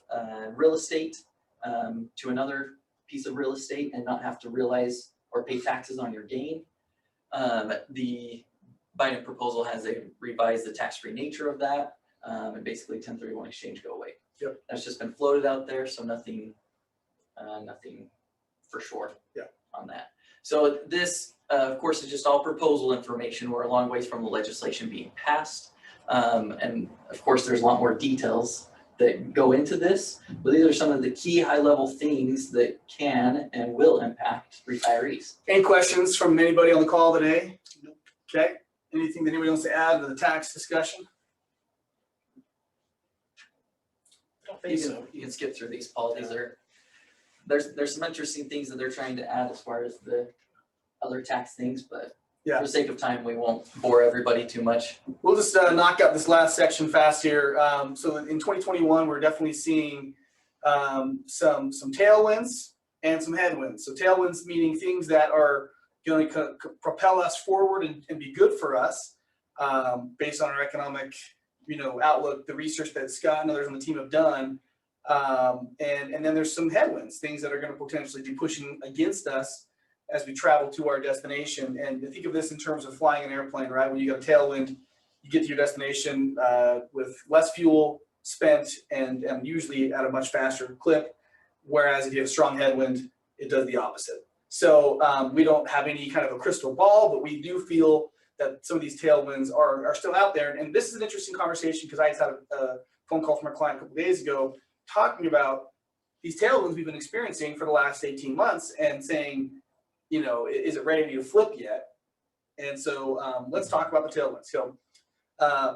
real estate to another piece of real estate and not have to realize or pay taxes on your gain. The Biden proposal has revised the tax-free nature of that, and basically 1031 exchange go away. Yep. That's just been floated out there, so nothing for sure. Yeah. On that. So this, of course, is just all proposal information. We're a long ways from the legislation being passed. And of course, there's a lot more details that go into this, but these are some of the key high-level things that can and will impact retirees. Any questions from anybody on the call today? Okay. Anything that anybody wants to add to the tax discussion? I don't think You so. can skip through these, Paul. These are, there's some interesting things that they're trying to add as far as the other tax things, but Yeah. for the sake of time, we won't bore everybody too much. We'll just knock out this last section fast here. So in 2021, we're definitely seeing some tailwinds and some headwinds. So tailwinds meaning things that are going to propel us forward and be good for us based on our economic, outlook, the research that Scott and others on the team have done. And then there's some headwinds, things that are going to potentially be pushing against us as we travel to our destination. And think of this in terms of flying an airplane, right? When you got a tailwind, you get to your destination with less fuel spent and usually at a much faster clip. Whereas if you have a strong headwind, it does the opposite. So we don't have any kind of a crystal ball, but we do feel that some of these tailwinds are still out there. And this is an interesting conversation because I just had a phone call from a client a couple of days ago talking about these tailwinds we've been experiencing for the last 18 months and saying, is it ready to flip yet? And so let's talk about the tailwinds. So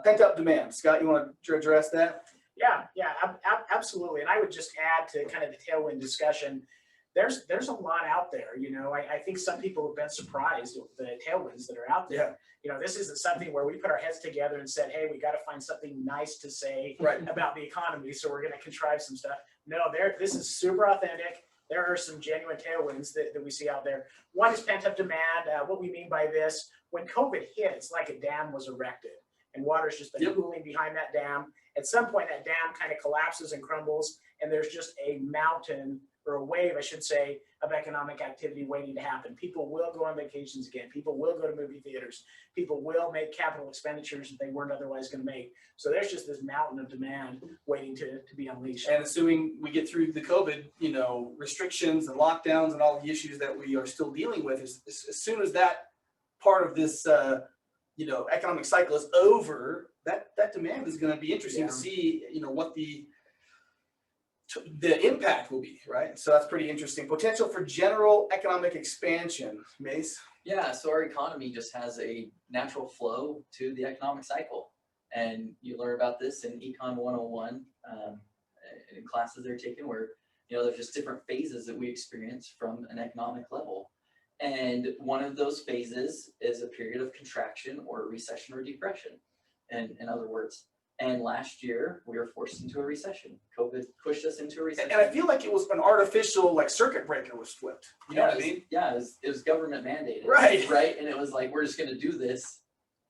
pent up demand. Scott, you want to address that? Yeah, absolutely. And I would just add to kind of the tailwind discussion. There's a lot out there. I think some people have been surprised with the tailwinds that are out there. This isn't something where we put our heads together and said, hey, we got to find something nice to say about the economy, so we're going to contrive some stuff. No, this is super authentic. There are some genuine tailwinds that we see out there. One is pent-up demand. What we mean by this, when COVID hit, it's like a dam was erected and water's just been cooling behind that dam. At some point, that dam kind of collapses and crumbles, and there's just a mountain, or a wave, I should say, of economic activity waiting to happen. People will go on vacations again. People will go to movie theaters. People will make capital expenditures that they weren't otherwise going to make. So there's just this mountain of demand waiting to be unleashed. And assuming we get through the COVID, restrictions and lockdowns and all the issues that we are still dealing with, as soon as that part of this, economic cycle is over, that demand is going to be interesting to see, what the impact will be, right? So that's pretty interesting. Potential for general economic expansion, Mace. Yeah, so our economy just has a natural flow to the economic cycle. And you learn about this in Econ 101 in classes they're taking where, there's just different phases that we experience from an economic level. And one of those phases is a period of contraction or a recession or depression, in other words. And last year, we were forced into a recession. COVID pushed us into a recession. And I feel like it was an artificial, circuit breaker was flipped. You know what I mean? Yeah, it was government mandated. Right. Right? And it was like, we're just going to do this.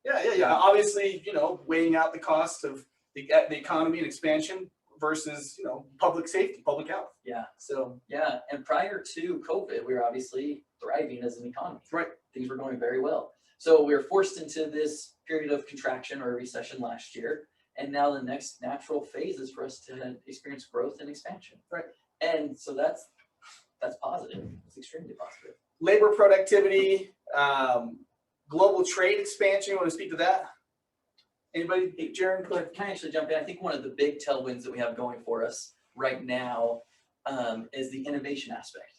Yeah. Obviously, weighing out the cost of the economy and expansion versus, public safety, public health. Yeah. So. Yeah. And prior to COVID, we were obviously thriving as an economy. Right. Things were going very well. So we were forced into this period of contraction or recession last year. And now the next natural phase is for us to experience growth and expansion. Right. And so that's positive. It's extremely positive. Labor productivity, global trade expansion. You want to speak to that? Anybody? Hey, Jaron, Can I actually jump in? I think one of the big tailwinds that we have going for us right now is the innovation aspect.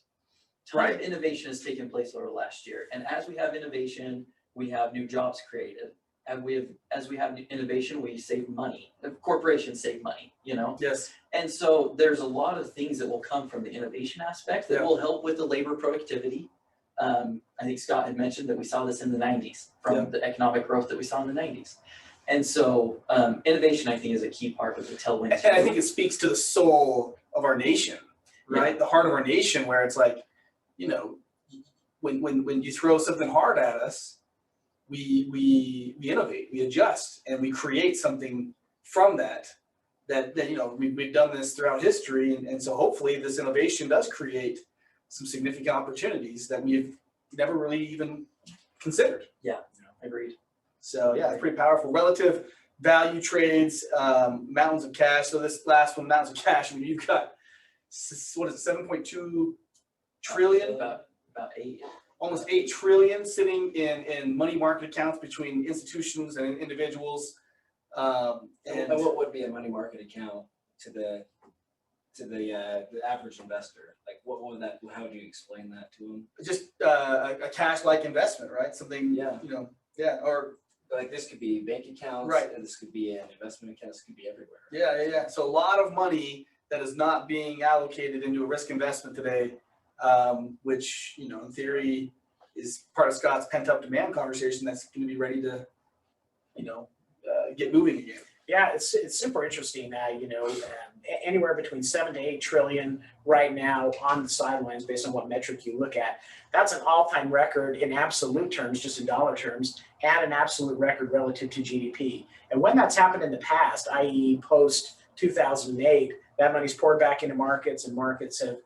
Ton of innovation has taken place over the last year. And as we have innovation, we have new jobs created. And as we have innovation, we save money. The corporations save money, Yes. And so there's a lot of things that will come from the innovation aspect that will help with the labor productivity. I think Scott had mentioned that we saw this in the 90s from the economic growth that we saw in the 90s. And so innovation, I think, is a key part of the tailwind. And I think it speaks to the soul of our nation, right? Yeah. The heart of our nation, where it's like, when you throw something hard at us, we innovate, we adjust, and we create something from that we've done this throughout history. And so hopefully this innovation does create some significant opportunities that we've never really even considered. Yeah, agreed. So yeah, it's pretty powerful. Relative value trades, mountains of cash. So this last one, mountains of cash, I mean, you've got, what is it, 7.2 trillion? About 8. Almost 8 trillion sitting in money market accounts between institutions and individuals. And what would be a money market account to the average investor? Like what would that, how would you explain that to them? just a cash-like investment, right? Something, Yeah. you know, yeah, or Like this could be bank accounts, Right. and this could be an investment account, this could be everywhere. yeah. So a lot of money that is not being allocated into a risk investment today, which, you know, in theory is part of Scott's pent-up demand conversation that's going to be ready to, you know, get moving again. Yeah, it's super interesting that, you know, anywhere between 7 to 8 trillion right now on the sidelines based on what metric you look at. That's an all-time record in absolute terms, just in dollar terms, and an absolute record relative to GDP. And when that's happened in the past, i.e. post 2008, that money's poured back into markets and markets have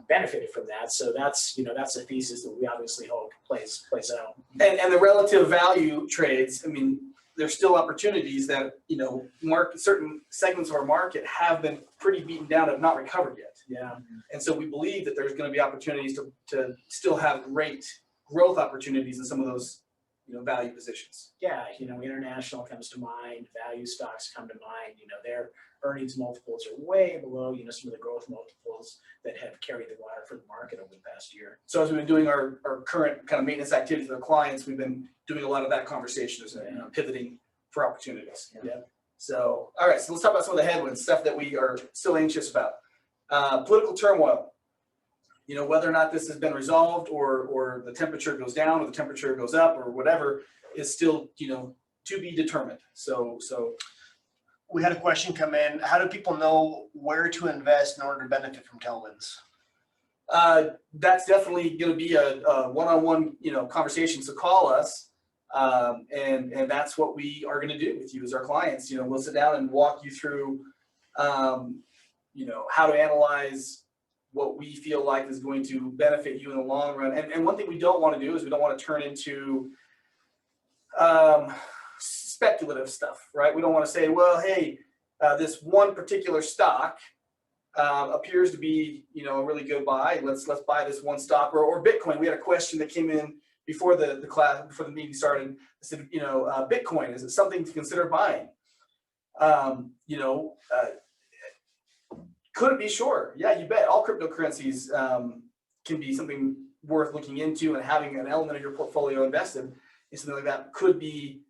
benefited from that. So that's, you know, that's a thesis that we obviously hope plays out. And the relative value trades, I mean, there's still opportunities that, you know, certain segments of our market have been pretty beaten down, have not recovered yet. Yeah. And so we believe that there's going to be opportunities to still have great growth opportunities in some of those, you know, value positions. Yeah, you know, international comes to mind, value stocks come to mind, you know, their earnings multiples are way below, you know, some of the growth multiples that have carried the water for the market over the past year. So as we've been doing our current kind of maintenance activities with our clients, we've been doing a lot of that conversation, as you know, pivoting for opportunities. Yeah. So, all right, so let's talk about some of the headwinds, stuff that we are still anxious about. Political turmoil. You know, whether or not this has been resolved or the temperature goes down or the temperature goes up or whatever is still, you know, to be determined. So We had a question come in. How do people know where to invest in order to benefit from tailwinds? that's definitely going to be a one-on-one, you know, conversation. So call us, and that's what we are going to do with you as our clients. You know, we'll sit down and walk you through, you know, how to analyze what we feel like is going to benefit you in the long run. And one thing we don't want to do is we don't want to turn into speculative stuff, right? We don't want to say, well, hey, this one particular stock appears to be, you know, a really good buy. Let's buy this one stock or Bitcoin. We had a question that came in before the class, before the meeting started. I said, you know, Bitcoin, is it something to consider buying? You know, could it be? Sure. Yeah, you bet. All cryptocurrencies can be something worth looking into, and having an element of your portfolio invested in something like that could be,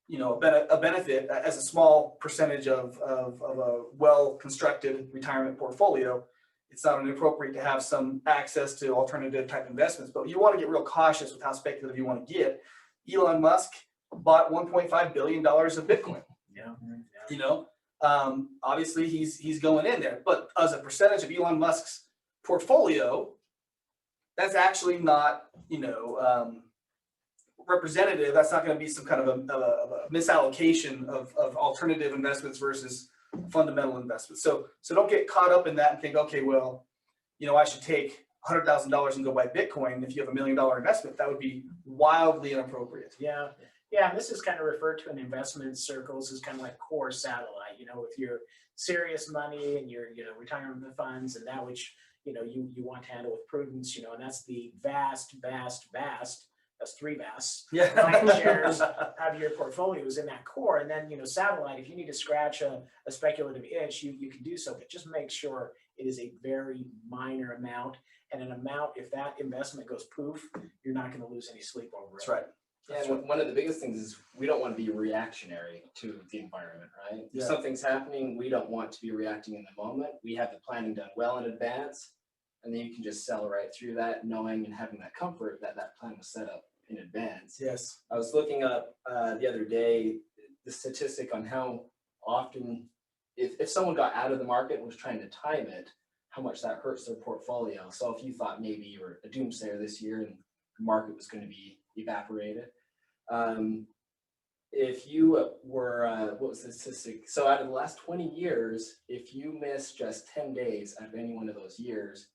you know, a benefit as a small percentage of a well-constructed retirement portfolio. It's not inappropriate to have some access to alternative type investments, but you want to get real cautious with how speculative you want to get. Elon Musk bought $1.5 billion of Bitcoin. Yeah. You know, obviously he's going in there, but as a percentage of Elon Musk's portfolio, that's actually not, you know, representative. That's not going to be some kind of a misallocation of alternative investments versus fundamental investments. So don't get caught up in that and think, okay, well, you know, I should take $100,000 and go buy Bitcoin. If you have $1 million investment, that would be wildly inappropriate. Yeah. Yeah, and this is kind of referred to in investment circles as kind of like core satellite, you know, with your serious money and your, you know, retirement funds and that which, you know, you want to handle with prudence, you know, and that's the vast, that's three vasts. Yeah. 9 shares of your portfolio is in that core. And then, you know, satellite, if you need to scratch a speculative itch, you can do so, but just make sure it is a very minor amount, and an amount, if that investment goes poof, you're not going to lose any sleep over it. That's right. Yeah, and one of the biggest things is we don't want to be reactionary to the environment, right? Yeah. If something's happening, we don't want to be reacting in the moment. We have the planning done well in advance, and then you can just sell right through that, knowing and having that comfort that that plan was set up in advance. Yes. I was looking up the other day the statistic on how often, if someone got out of the market and was trying to time it, how much that hurts their portfolio. So if you thought maybe you were a doomsayer this year and the market was going to be evaporated, if you were, what was the statistic? So out of the last 20 years, if you missed just 10 days out of any one of those years,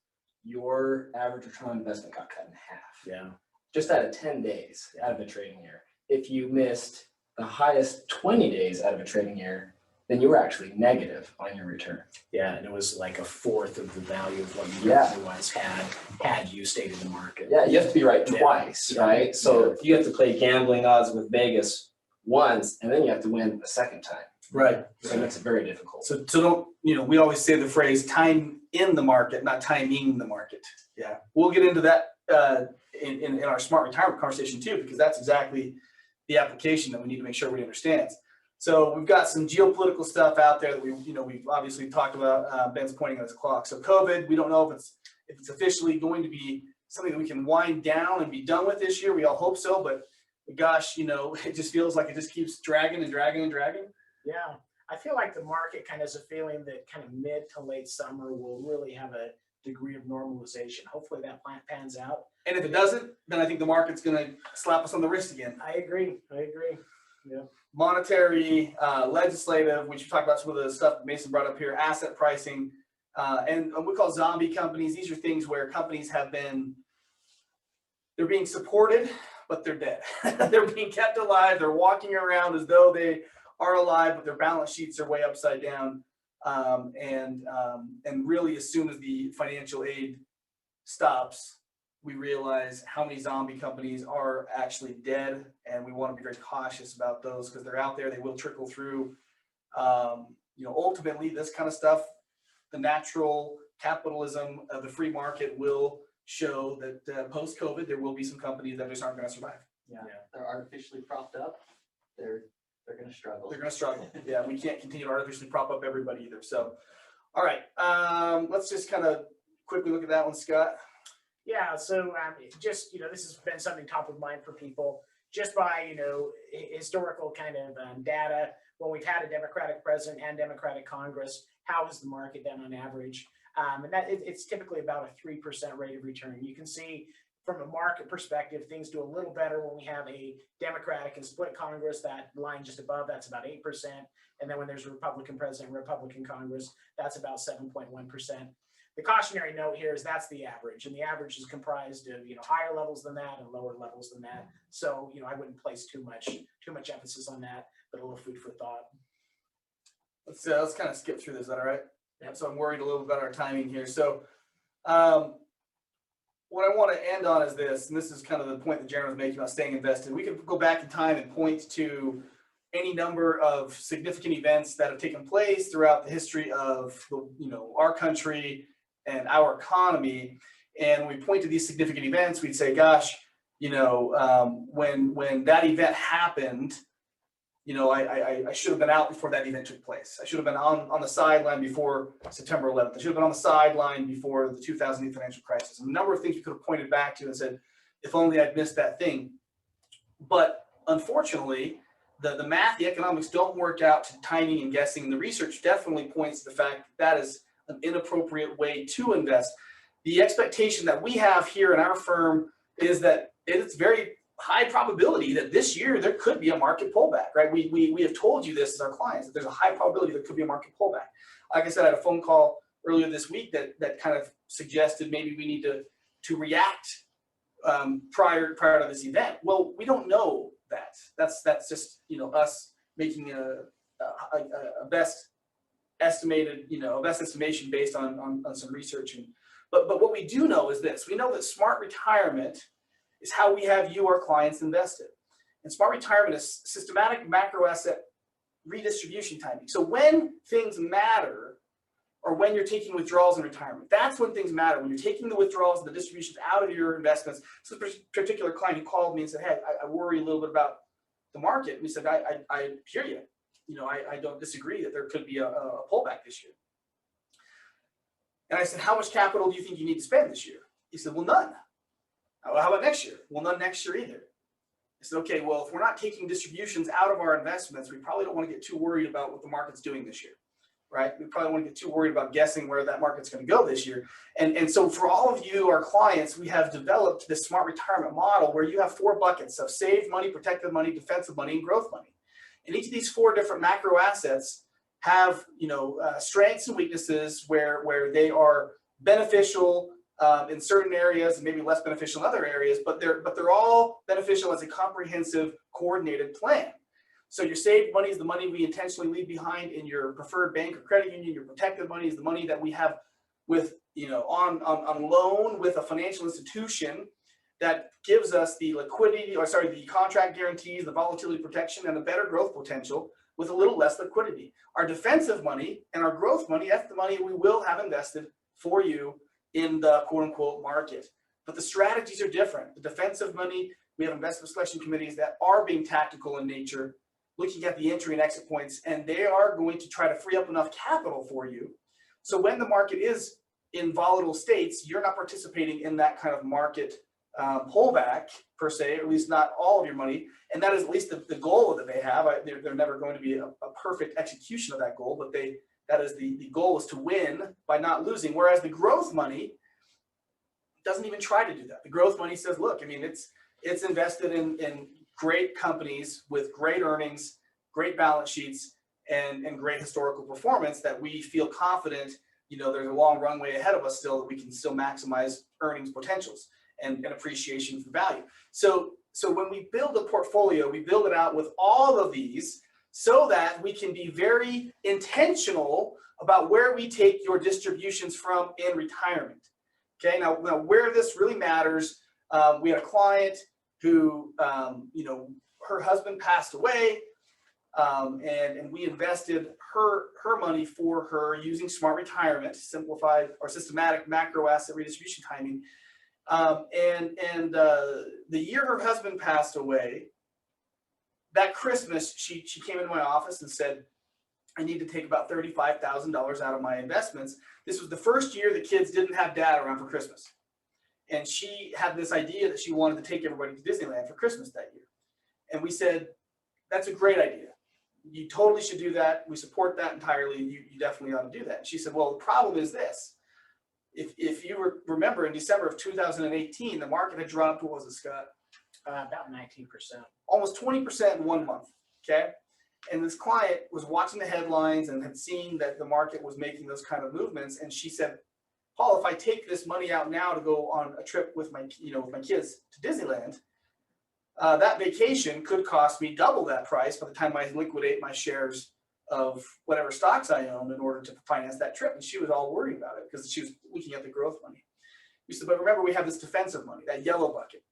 your average return on investment got cut in half. Yeah. Just out of 10 days out of a trading year. If you missed the highest 20 days out of a trading year, then you were actually negative on your return. Yeah, and it was like a fourth of the value of what you Yeah. otherwise had you stayed in the market. Yeah, you have to be right Yeah. twice, Yeah. right? So you have to play gambling odds with Vegas once, and then you have to win a second time. Right. So it makes it very difficult. So don't, we always say the phrase time in the market, not timing the market. Yeah. We'll get into that in our smart retirement conversation too, because that's exactly the application that we need to make sure everybody understands. So we've got some geopolitical stuff out there that we've obviously talked about. Ben's pointing at his clock. So COVID, we don't know if it's officially going to be something that we can wind down and be done with this year. We all hope so, but gosh, it just feels like it just keeps dragging and dragging and dragging. Yeah, I feel like the market kind of has a feeling that kind of mid to late summer will really have a degree of normalization. Hopefully that plan pans out. And if it doesn't, then I think the market's going to slap us on the wrist again. I agree. Yeah. Monetary, legislative, which we talked about some of the stuff Mason brought up here, asset pricing, and we call zombie companies. These are things where companies they're being supported, but they're dead. They're being kept alive. They're walking around as though they are alive, but their balance sheets are way upside down. And really, as soon as the financial aid stops, we realize how many zombie companies are actually dead, and we want to be very cautious about those because they're out there. They will trickle through. Ultimately, this kind of stuff, the natural capitalism of the free market will show that post-COVID, there will be some companies that just aren't going to survive. Yeah, they're artificially propped up. They're going to struggle. They're going to struggle. Yeah, we can't continue to artificially prop up everybody either. So, all right, let's just kind of quickly look at that one, Scott. Yeah, so just, this has been something top of mind for people just by, historical kind of data. When we've had a Democratic president and Democratic Congress, how has the market done on average? And that it's typically about a 3% rate of return. You can see from a market perspective, things do a little better when we have a Democratic and split Congress. That line just above, that's about 8%. And then when there's a Republican president, Republican Congress, that's about 7.1%. The cautionary note here is that's the average, and the average is comprised of higher levels than that and lower levels than that. So I wouldn't place too much emphasis on that, but a little food for thought. Let's kind of skip through this. Is that all right? Yeah. So I'm worried a little about our timing here. So what I want to end on is this, and this is kind of the point that Jaron was making about staying invested. We could go back in time and point to any number of significant events that have taken place throughout the history of our country and our economy. And when we point to these significant events, we'd say, gosh, when that event happened, I should have been out before that event took place. I should have been on the sideline before September 11th. I should have been on the sideline before the 2008 financial crisis. And a number of things we could have pointed back to and said, if only I'd missed that thing. But unfortunately, the math, the economics don't work out to timing and guessing. And the research definitely points to the fact that is an inappropriate way to invest. The expectation that we have here in our firm is that it's very high probability that this year there could be a market pullback, right? We have told you this as our clients, that there's a high probability there could be a market pullback. Like I said, I had a phone call earlier this week that kind of suggested maybe we need to react prior to this event. Well, we don't know that. That's just us making a best estimated, a best estimation based on some research. But what we do know is this: we know that smart retirement is how we have you, our clients, invested. And smart retirement is systematic macro asset redistribution timing. So when things matter, or when you're taking withdrawals in retirement, that's when things matter. When you're taking the withdrawals and the distributions out of your investments. So this particular client who called me and said, hey, I worry a little bit about the market. And he said, I hear you. I don't disagree that there could be a pullback this year. And I said, how much capital do you think you need to spend this year? He said, well, none. How about next year? Well, none next year either. I said, okay, well, if we're not taking distributions out of our investments, we probably don't want to get too worried about what the market's doing this year, right? We probably want to get too worried about guessing where that market's going to go this year. And so for all of you, our clients, we have developed this smart retirement model where you have 4 buckets of saved money, protected money, defensive money, and growth money. And each of these 4 different macro assets have, strengths and weaknesses where they are beneficial in certain areas and maybe less beneficial in other areas, but they're all beneficial as a comprehensive, coordinated plan. So your saved money is the money we intentionally leave behind in your preferred bank or credit union. Your protected money is the money that we have with, on loan with a financial institution that gives us the liquidity, the contract guarantees, the volatility protection, and the better growth potential with a little less liquidity. Our defensive money and our growth money, that's the money we will have invested for you in the quote unquote market. But the strategies are different. The defensive money, we have investment selection committees that are being tactical in nature, looking at the entry and exit points, and they are going to try to free up enough capital for you. So when the market is in volatile states, you're not participating in that kind of market pullback per se, or at least not all of your money. And that is at least the goal that they have. They're never going to be a perfect execution of that goal, but that is the goal is to win by not losing. Whereas the growth money doesn't even try to do that. The growth money says, look, I mean, it's invested in great companies with great earnings, great balance sheets, and great historical performance that we feel confident, there's a long runway ahead of us still that we can still maximize earnings potentials and appreciation for value. So when we build a portfolio, we build it out with all of these so that we can be very intentional about where we take your distributions from in retirement. Okay, now where this really matters, we had a client who, her husband passed away, and we invested her money for her using smart retirement, simplified or systematic macro asset redistribution timing. The year her husband passed away, that Christmas, she came into my office and said, I need to take about $35,000 out of my investments. This was the first year the kids didn't have dad around for Christmas. And she had this idea that she wanted to take everybody to Disneyland for Christmas that year. And we said, that's a great idea. You totally should do that. We support that entirely. You definitely ought to do that. And she said, well, the problem is this. If you remember, in December of 2018, the market had dropped, what was it, Scott? About 19%. Almost 20% in 1 month, okay? And this client was watching the headlines and had seen that the market was making those kind of movements. And she said, Paul, if I take this money out now to go on a trip with my kids to Disneyland, that vacation could cost me double that price by the time I liquidate my shares of whatever stocks I own in order to finance that trip. And she was all worried about it because she was looking at the growth money. We said, but remember, we have this defensive money, that yellow bucket.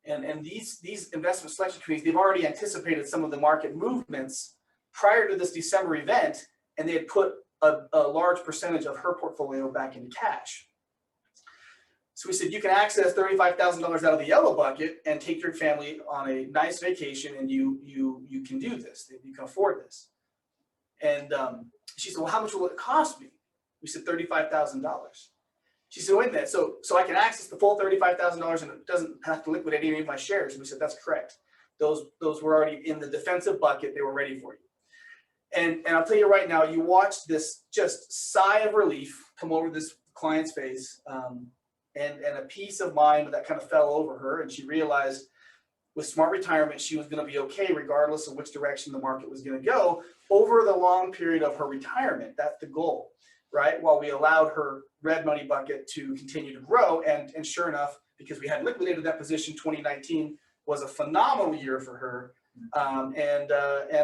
And these investment selection committees, they've already anticipated some of the market movements prior to this December event, and they had put a large percentage of her portfolio back into cash. So we said, you can access $35,000 out of the yellow bucket and take your family on a nice vacation, and you can do this. You can afford this. And she said, well, how much will it cost me? We said $35,000. She said, wait a minute, so I can access the full $35,000 and it doesn't have to liquidate any of my shares. And we said, that's correct. Those were already in the defensive bucket. They were ready for you. And I'll tell you right now, you watched this just sigh of relief come over this client's face, and a peace of mind that kind of fell over her. And she realized with smart retirement, she was going to be okay regardless of which direction the market was going to go over the long period of her retirement. That's the goal, right? While we allowed her red money bucket to continue to grow. And sure enough, because we had liquidated that position, 2019 was a phenomenal year for her. And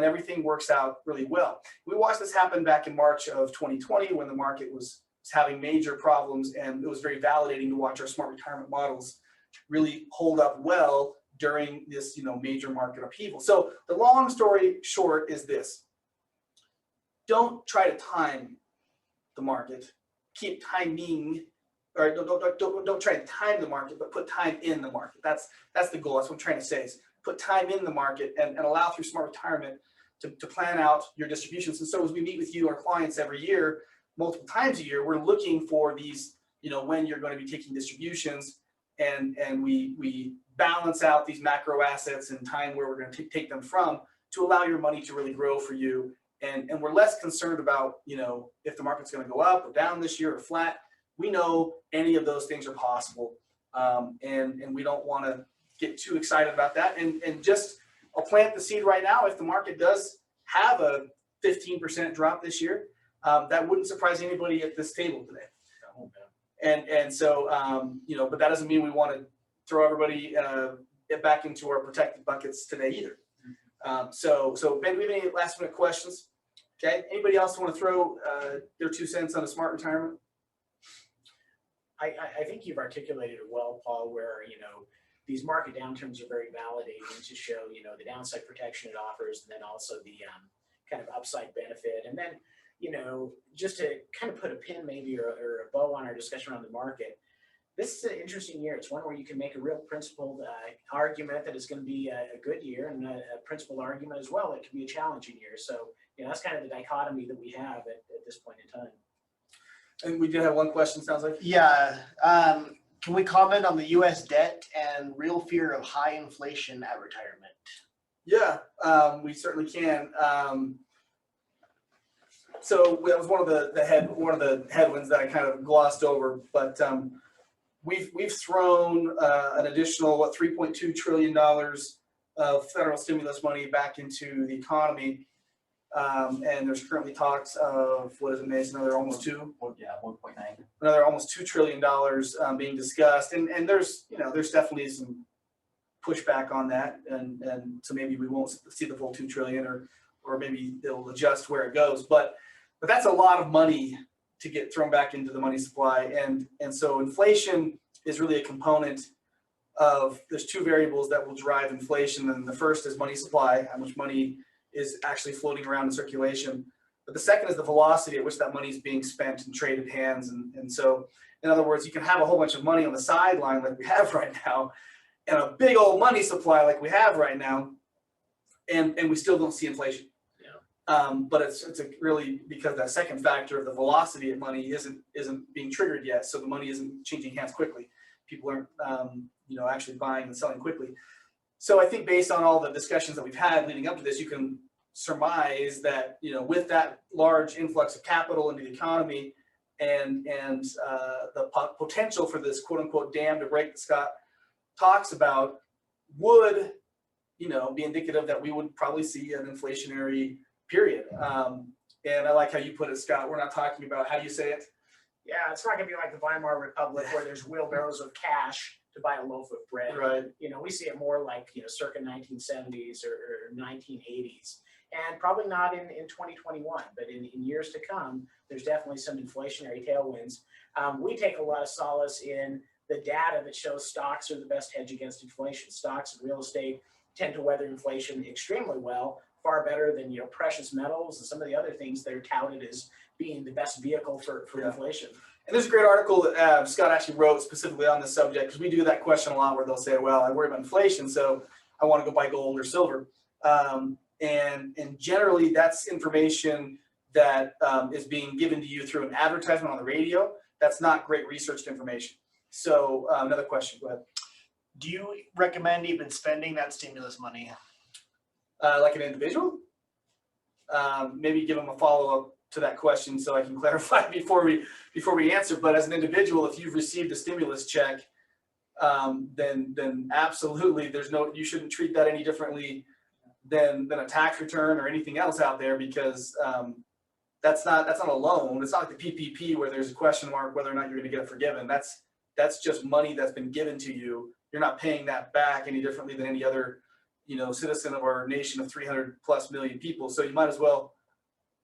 everything works out really well. We watched this happen back in March of 2020 when the market was having major problems, and it was very validating to watch our smart retirement models really hold up well during this major market upheaval. So the long story short is this: don't try to time the market. Keep timing, or don't try to time the market, but put time in the market. That's the goal. That's what I'm trying to say, is put time in the market and allow through smart retirement to plan out your distributions. And so as we meet with you, our clients, every year, multiple times a year, we're looking for these, when you're going to be taking distributions, and we balance out these macro assets and time where we're going to take them from to allow your money to really grow for you. And we're less concerned about, if the market's going to go up or down this year or flat. We know any of those things are possible. And we don't want to get too excited about that. And just, I'll plant the seed right now. If the market does have a 15% drop this year, that wouldn't surprise anybody at this table today. And so, but that doesn't mean we want to throw everybody back into our protected buckets today either. So Ben, do we have any last minute questions? Okay, anybody else want to throw their 2 cents on a smart retirement? I think you've articulated it well, Paul, where, these market downturns are very validating to show, the downside protection it offers, and then also the kind of upside benefit. And then, just to kind of put a pin maybe or a bow on our discussion around the market, this is an interesting year. It's one where you can make a real principled argument that it's going to be a good year, and a principled argument as well. It can be a challenging year. So, that's kind of the dichotomy that we have at this point in time. And we did have one question, sounds like. Yeah. Can we comment on the U.S. debt and real fear of high inflation at retirement? Yeah, we certainly can. So that was one of the headwinds that I kind of glossed over, but we've thrown an additional $3.2 trillion of federal stimulus money back into the economy, and there's currently talks of another almost two. Yeah, 1.9. Another almost $2 trillion being discussed, and there's definitely some pushback on that, and so maybe we won't see the full 2 trillion, or maybe it'll adjust where it goes, but that's a lot of money to get thrown back into the money supply, and so inflation is really a component of, there's two variables that will drive inflation, and the first is money supply, how much money is actually floating around in circulation. But the second is the velocity at which that money is being spent and traded hands. And so, in other words, you can have a whole bunch of money on the sideline like we have right now, and a big old money supply like we have right now, and we still don't see inflation. Yeah. But it's really because that second factor of the velocity of money isn't being triggered yet. So the money isn't changing hands quickly. People aren't actually buying and selling quickly. So I think based on all the discussions that we've had leading up to this, you can surmise that, with that large influx of capital into the economy and the potential for this quote unquote dam to break that Scott talks about would, be indicative that we would probably see an inflationary period. And I like how you put it, Scott. We're not talking about, how do you say it? Yeah, it's not going to be like the Weimar Republic where there's wheelbarrows of cash to buy a loaf of bread. Right. We see it more like, circa 1970s or 1980s. And probably not in 2021, but in years to come, there's definitely some inflationary tailwinds. We take a lot of solace in the data that shows stocks are the best hedge against inflation. Stocks and real estate tend to weather inflation extremely well, far better than precious metals and some of the other things that are touted as being the best vehicle for inflation. And there's a great article that Scott actually wrote specifically on this subject, because we do that question a lot where they'll say, well, I worry about inflation, so I want to go buy gold or silver. And generally that's information that is being given to you through an advertisement on the radio. That's not great researched information. So another question, go ahead. Do you recommend even spending that stimulus money? Like an individual? Maybe give them a follow-up to that question so I can clarify before we answer. But as an individual, if you've received a stimulus check, then absolutely you shouldn't treat that any differently than a tax return or anything else out there, because that's not a loan. It's not like the PPP where there's a question mark whether or not you're going to get it forgiven. That's just money that's been given to you. You're not paying that back any differently than any other citizen of our nation of 300+ million people. So you might as well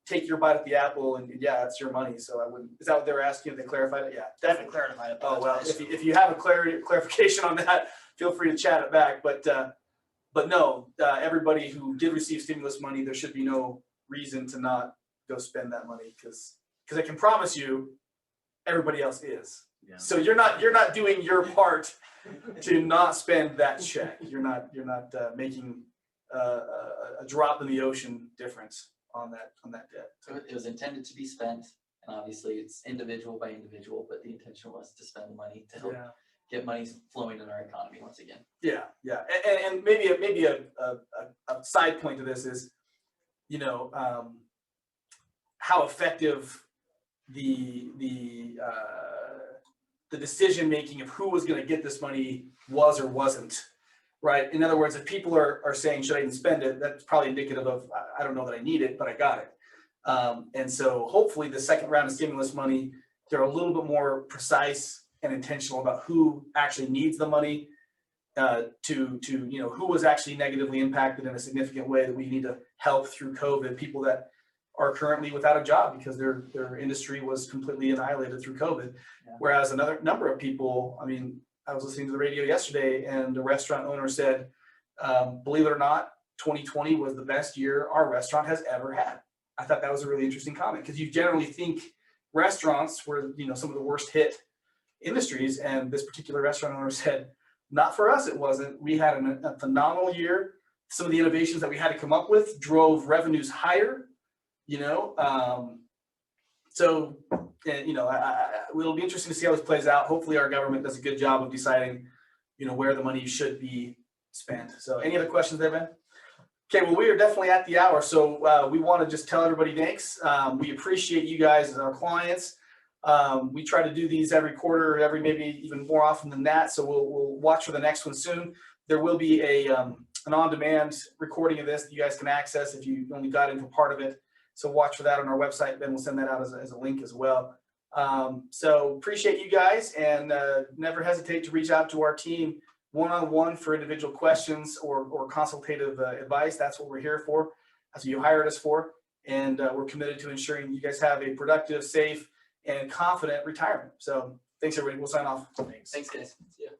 take your bite at the apple, and yeah, it's your money. So I wouldn't. Is that what they were asking? If they clarified it? Yeah, Definitely clarified it. Oh well, if you have a clarification on that, feel free to chat it back. But no, everybody who did receive stimulus money, there should be no reason to not go spend that money, because I can promise you, everybody else is. Yeah. So you're not doing your part to not spend that check. You're not making a drop in the ocean difference on that debt. So it was intended to be spent, and obviously it's individual by individual, but the intention was to spend the money to help get money flowing in our economy once again. Yeah. And maybe a side point to this is, how effective the decision making of who was going to get this money was or wasn't, right? In other words, if people are saying, should I even spend it? That's probably indicative of, I don't know that I need it, but I got it. And so hopefully the second round of stimulus money, they're a little bit more precise and intentional about who actually needs the money. to who was actually negatively impacted in a significant way that we need to help through COVID. People that are currently without a job because their industry was completely annihilated through COVID. Yeah. Whereas another number of people, I mean, I was listening to the radio yesterday and the restaurant owner said, believe it or not, 2020 was the best year our restaurant has ever had. I thought that was a really interesting comment because you generally think restaurants were, some of the worst hit industries. And this particular restaurant owner said, not for us, it wasn't. We had a phenomenal year. Some of the innovations that we had to come up with drove revenues higher, so, it'll be interesting to see how this plays out. Hopefully our government does a good job of deciding, where the money should be spent. So any other questions there, Ben? Okay, well, we are definitely at the hour. So we want to just tell everybody thanks. We appreciate you guys as our clients. We try to do these every quarter, maybe even more often than that. So we'll watch for the next one soon. There will be an on-demand recording of this that you guys can access if you only got in for part of it. So watch for that on our website. Then we'll send that out as a link as well. So appreciate you guys, and never hesitate to reach out to our team one-on-one for individual questions or consultative advice. That's what we're here for. That's what you hired us for. And we're committed to ensuring you guys have a productive, safe, and confident retirement. So thanks, everybody. We'll sign off. Thanks, guys. See ya.